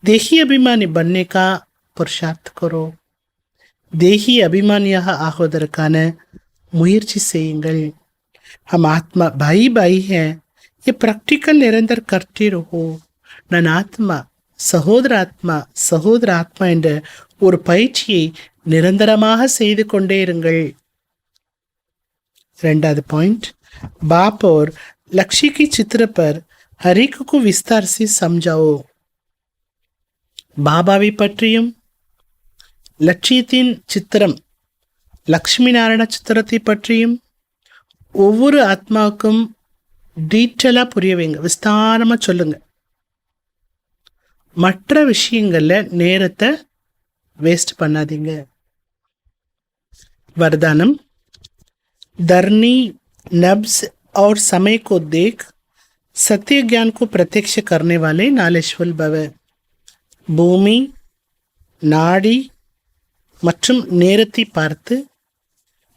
தேஹி அபிமானி बनने का पुरुषार्थ करो. தேஹி அபிமானியாக ஆகுவதற்கான முயற்சி செய்யுங்கள். हम आत्मा भाई भाई हैं, ये प्रैक्टिकल निरंतर करते रहो. நான் ஆத்மா சகோதர ஆத்மா என்ற ஒரு பயிற்சியை நிரந்தரமாக செய்து கொண்டே இருங்கள். ரெண்டாவது பாயிண்ட், बाप और लक्ष्य की चित्र पर हर एक को विस्तार से समझाओ. பாபாவை பற்றியும் லட்சியத்தின் சித்திரம் லக்ஷ்மி நாராயண சித்திரத்தை பற்றியும் ஒவ்வொரு ஆத்மாவுக்கும் டீட்டெயிலாக புரிய வைங்க, விஸ்தாரமாக சொல்லுங்க. மற்ற விஷயங்களில் நேரத்தை வேஸ்ட் பண்ணாதீங்க. वरदानम, धरनी नब्ज और समय को देख सत्य ज्ञान को प्रत्यक्ष करने वाले नालेश्वल भव. பூமி, நாடி மற்றும் நேரத்தை பார்த்து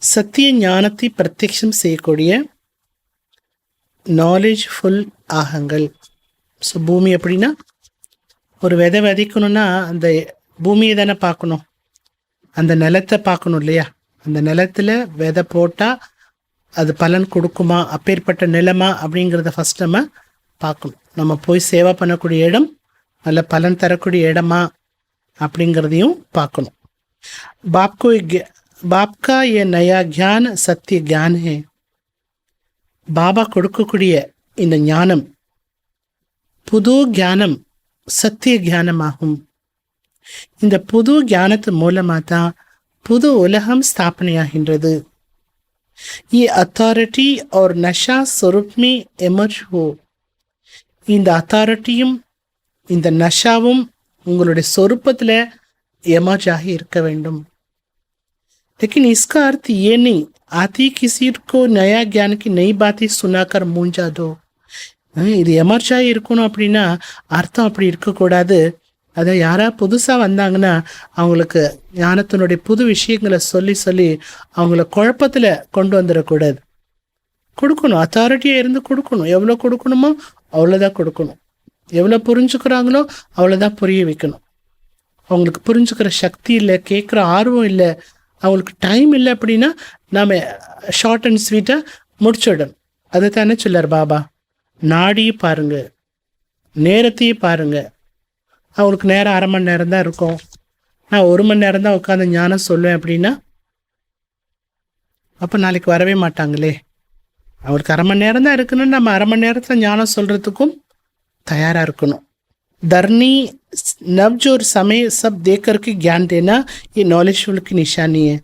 சத்திய ஞானத்தை பிரத்யக்ஷம் செய்யக்கூடிய நாலேஜ்ஃபுல் ஆகுங்கள். ஸோ பூமி அப்படின்னா, ஒரு விதை விதைக்கணும்னா அந்த பூமியை தானே பார்க்கணும், அந்த நிலத்தை பார்க்கணும் இல்லையா? அந்த நிலத்தில் விதை போட்டால் அது பலன் கொடுக்குமா, அப்பேற்பட்ட நிலமா அப்படிங்கிறத ஃபஸ்ட் நம்ம பார்க்கணும். நம்ம போய் சேவை பண்ணக்கூடிய இடம் நல்ல பலன் தரக்கூடிய இடமா அப்படிங்கிறதையும் பார்க்கணும். பாப்கா ஏ நயா கியான் சத்திய கியான் ஹே. பாபா கொடுக்கக்கூடிய இந்த ஞானம் புது ஞானம், சத்திய ஞானமாகும். இந்த புது ஞானத்து மூலமாக தான் புது உலகம் ஸ்தாபனையாகின்றது. ये अथॉरिटी और नशा स्वरूप में एमर्ज हो. இந்த அத்தாரிட்டியும் இந்த நஷாவும் உங்களுடைய சொரூபத்தில் எமர்ஜ் ஆகி இருக்க வேண்டும். लेकिन इसका अर्थ ये नहीं आती किसी को नया ज्ञान की नई बातें सुनाकर मूंझा दो. இது எமர்ஜாகி இருக்கணும் அப்படின்னா அர்த்தம் அப்படி இருக்கக்கூடாது. அதை யாராவது புதுசாக வந்தாங்கன்னா அவங்களுக்கு ஞானத்தினுடைய புது விஷயங்களை சொல்லி சொல்லி அவங்கள குழப்பத்தில் கொண்டு வந்துடக்கூடாது. கொடுக்கணும், அத்தாரிட்டியாக இருந்து கொடுக்கணும். எவ்வளோ கொடுக்கணுமோ அவ்வளோதான் கொடுக்கணும். எவ்வளோ புரிஞ்சுக்கிறாங்களோ அவ்வளோதான் புரிய வைக்கணும். அவங்களுக்கு புரிஞ்சுக்கிற சக்தி இல்லை, கேட்குற ஆர்வம் இல்லை, அவங்களுக்கு டைம் இல்லை அப்படின்னா நாம் ஷார்ட் அண்ட் ஸ்வீட்டாக முடிச்சுடணும். அதை தானே சொல்லார் பாபா. நாடியும் பாருங்க, நேரத்தையும் பாருங்க. அவங்களுக்கு நேரம் 1/2 மணி நேரம் தான் இருக்கும், நான் 1 மணி நேரம் தான் உட்காந்து ஞானம் சொல்லுவேன் அப்படின்னா அப்போ நாளைக்கு வரவே மாட்டாங்களே. அவருக்கு 1/2 மணி நேரம் தான் இருக்குன்னு நம்ம 1/2 மணி நேரத்தில் ஞானம் சொல்கிறதுக்கும் தயாராக இருக்கணும். தர்ணி नवजोर समय सब देख करके ज्ञान देना ये नॉलेजफुल की निशानी है.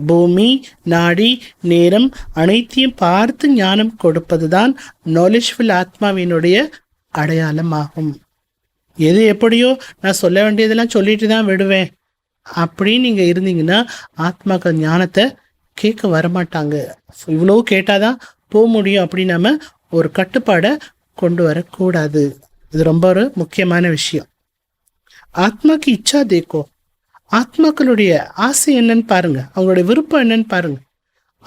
பூமி நாடி நேரம் அனைத்தையும் பார்த்து ஞானம் கொடுப்பதுதான் நாலேஜ்ஃபுல் ஆத்மாவினுடைய அடையாளமாகும். எது எப்படியோ நான் சொல்ல வேண்டியதெல்லாம் சொல்லிட்டு தான் விடுவேன் அப்படின்னு நீங்கள் இருந்தீங்கன்னா ஆத்மாக்கள் ஞானத்தை கேட்க வரமாட்டாங்க. இவ்வளோ கேட்டாதான் போக முடியும் அப்படின்னு நம்ம ஒரு கட்டுப்பாடை கொண்டு வரக்கூடாது. இது ரொம்ப ஒரு முக்கியமான விஷயம். ஆத்மாக்கு இச்சா தேக்கோ, ஆத்மாக்களுடைய ஆசை என்னன்னு பாருங்க, அவங்களுடைய விருப்பம் என்னன்னு பாருங்க.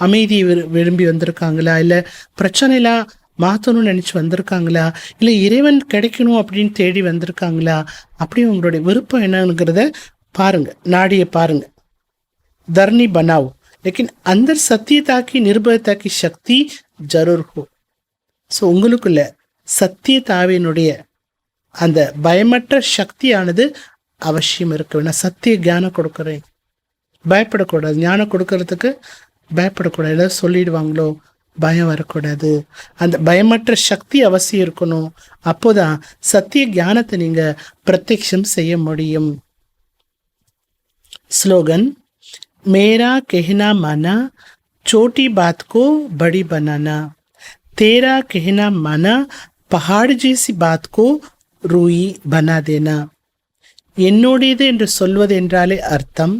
அமைதியை விரும்பி வந்திருக்காங்களா, இல்லை பிரச்சனைலாம் மாற்றணும்னு நினச்சி வந்திருக்காங்களா, இல்லை இறைவன் கிடைக்கணும் அப்படின்னு தேடி வந்திருக்காங்களா, அப்படி உங்களுடைய விருப்பம் என்னங்கிறத பாருங்க, நாடியை பாருங்க. தர்ணி பனாவ், லேக்கின் அந்தர் சத்தியதா கி நிர்பயதா கி சக்தி ஜரூர் ஹோ. ஸோ உங்களுக்குள்ள சத்தியதாவினுடைய அந்த பயமற்ற சக்தியானது அவசியம் இருக்கு. நான் சத்திய ஞானம் கொடுக்குறேன், பயப்படக்கூடாது. ஞானம் கொடுக்கறதுக்கு பயப்படக்கூடாது. ஏதாவது சொல்லிடுவாங்களோ பயம் வரக்கூடாது. அந்த பயமற்ற சக்தி அவசியம் இருக்கணும். அப்போதான் சத்திய ஞானத்தை நீங்க பிரத்யக்ஷம் செய்ய முடியும். ஸ்லோகன், मेरा कहना माना छोटी बात को बड़ी बनाना, तेरा कहना माना पहाड़ जैसी बात को रूई बना देना. என்னுடையது என்று சொல்வது என்றாலே அர்த்தம்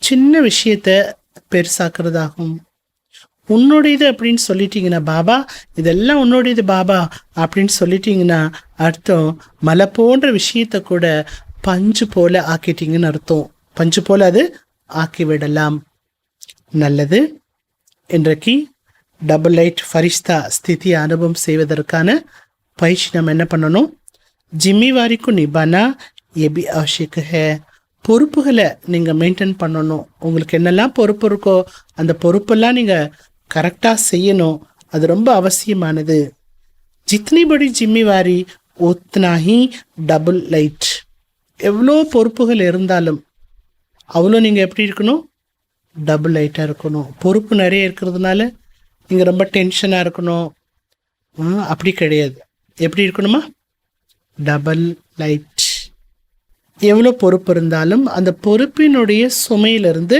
சின்ன விஷயத்தை பெருசாக்குறதாகும். உன்னுடையது அப்படின்னு சொல்லிட்டீங்கன்னா, பாபா இதெல்லாம் உன்னுடையது பாபா அப்படின்னு சொல்லிட்டீங்கன்னா அர்த்தம் மலை போன்ற விஷயத்தை கூட பஞ்சு போல ஆக்கிட்டீங்கன்னு அர்த்தம். பஞ்சு போல அது ஆக்கிவிடலாம். நல்லது. இன்றைக்கு டபுள் லைட் ஃபரிஷ்தா ஸ்திதியை அனுபவம் செய்வதற்கான பயிற்சி நம்ம என்ன பண்ணணும்? ஜிம்மிவாரிக்கும் நிபானா எபி அவசியக்கு ஹே. பொறுப்புகளை நீங்கள் மெயின்டைன் பண்ணணும். உங்களுக்கு என்னெல்லாம் பொறுப்பு இருக்கோ அந்த பொறுப்பெல்லாம் நீங்கள் கரெக்டாக செய்யணும். அது ரொம்ப அவசியமானது. ஜித்னி படி ஜிம்மிவாரி உத்னாஹி டபுள் லைட். எவ்வளோ பொறுப்புகள் இருந்தாலும் அவ்வளோ நீங்கள் எப்படி இருக்கணும்? டபுள் லைட்டாக இருக்கணும். பொறுப்பு நிறைய இருக்கிறதுனால நீங்கள் ரொம்ப டென்ஷனாக இருக்கணும் அப்படி கிடையாது. எப்படி இருக்கணுமா? Double light. எவ்வளோ பொறுப்பு இருந்தாலும் அந்த பொறுப்பினுடைய சுமையிலிருந்து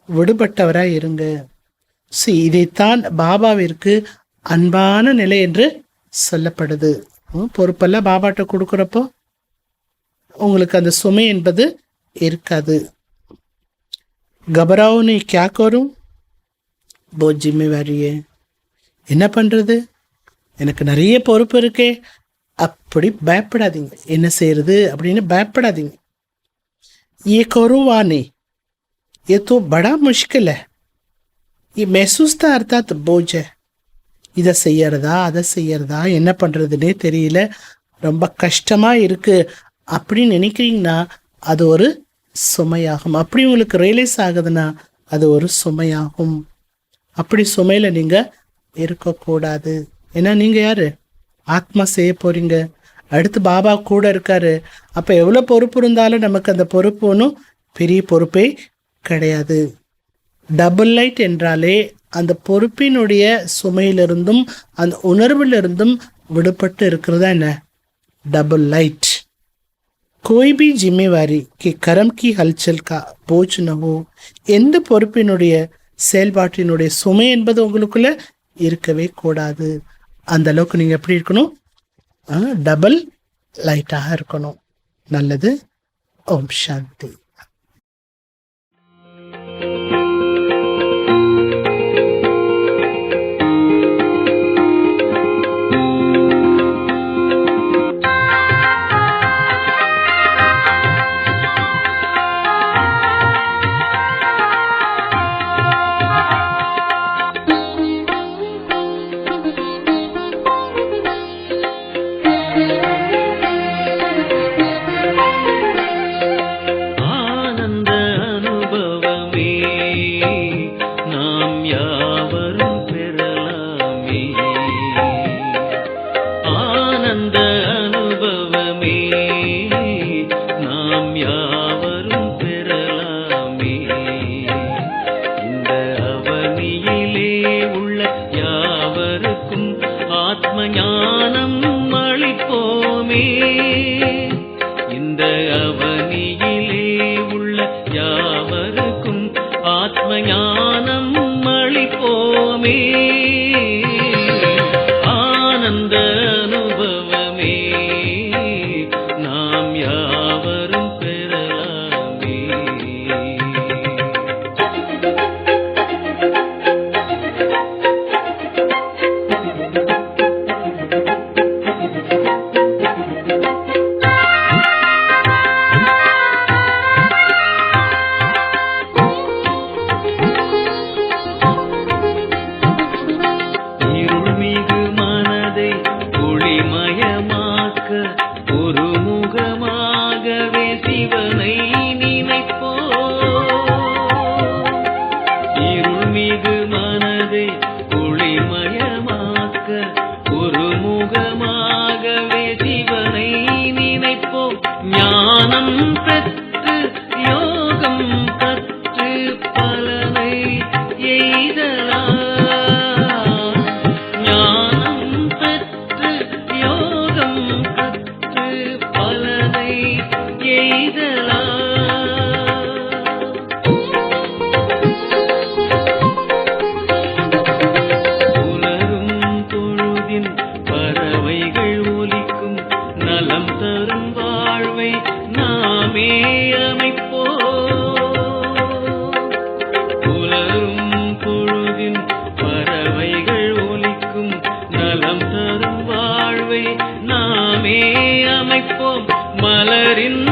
விடுபட்டவராக இருங்க. இதைத்தான் பாபாவிற்கு அன்பான நிலை என்று சொல்லப்படுது. பொறுப்பெல்லாம் பாபாட்ட கொடுக்குறப்போ உங்களுக்கு அந்த சுமை என்பது இருக்காது. घबराओ नहीं, क्या करूं, बहुत जिम्मेवारी है, என்ன பண்ணுறது, எனக்கு நிறைய பொறுப்பு இருக்கே அப்படி பயப்படாதீங்க. என்ன செய்யறது அப்படின்னு பயப்படாதீங்க. ये करो वा नहीं, ये तो बड़ा मुश्किल है, ये महसूस था अर्थात बोझ है. இதை செய்யறதா அதை செய்யறதா என்ன பண்ணுறதுன்னே தெரியல, ரொம்ப கஷ்டமாக இருக்குது அப்படின்னு நினைக்கிறீங்கன்னா அது ஒரு சுமையாகும். அப்படி உங்களுக்கு ரியலைஸ் ஆகுதுன்னா அது ஒரு சுமையாகும். அப்படி சுமையில் நீங்கள் இருக்கக்கூடாது. ஏன்னா நீங்கள் யார்? ஆத்மா செய்ய போகிறீங்க. அடுத்து பாபா கூட இருக்காரு. அப்போ எவ்வளோ பொறுப்பு இருந்தாலும் நமக்கு அந்த பொறுப்பு ஒன்றும் பெரிய பொறுப்பே கிடையாது. டபுள் லைட் என்றாலே அந்த பொறுப்பினுடைய சுமையிலிருந்தும் அந்த உணர்விலிருந்தும் விடுபட்டு இருக்கிறதா என்ன? Double light. कोई भी जिम्मेवारी कि कर्म की हलचल का बोझ न हो. எந்த பொறுப்பினுடைய செயல்பாட்டினுடைய சுமை என்பது உங்களுக்குள்ள இருக்கவே கூடாது. அந்த அளவுக்கு நீங்கள் எப்படி இருக்கணும்? டபுள் லைட்டாக இருக்கணும். நல்லது. ஓம் சாந்தி. ஞானம் அளிப்போமே. இந்த இதமாகவே சிவனை நினைப்போம். ஞானம் பெற்று யோகம் கற்று பலனை எய்தலாம். ஞானம் பெற்று யோகம் கற்று பலனை எய்தலாம். புலரும் பொழுதின் பறவைகள் ஒலிக்கும் நலம் தரும் வாழ்வை நாமே அமைப்போம். புலரும் பொழுதின் பறவைகள் ஒலிக்கும் நலம் தரும் வாழ்வை நாமே அமைப்போம். மலரின்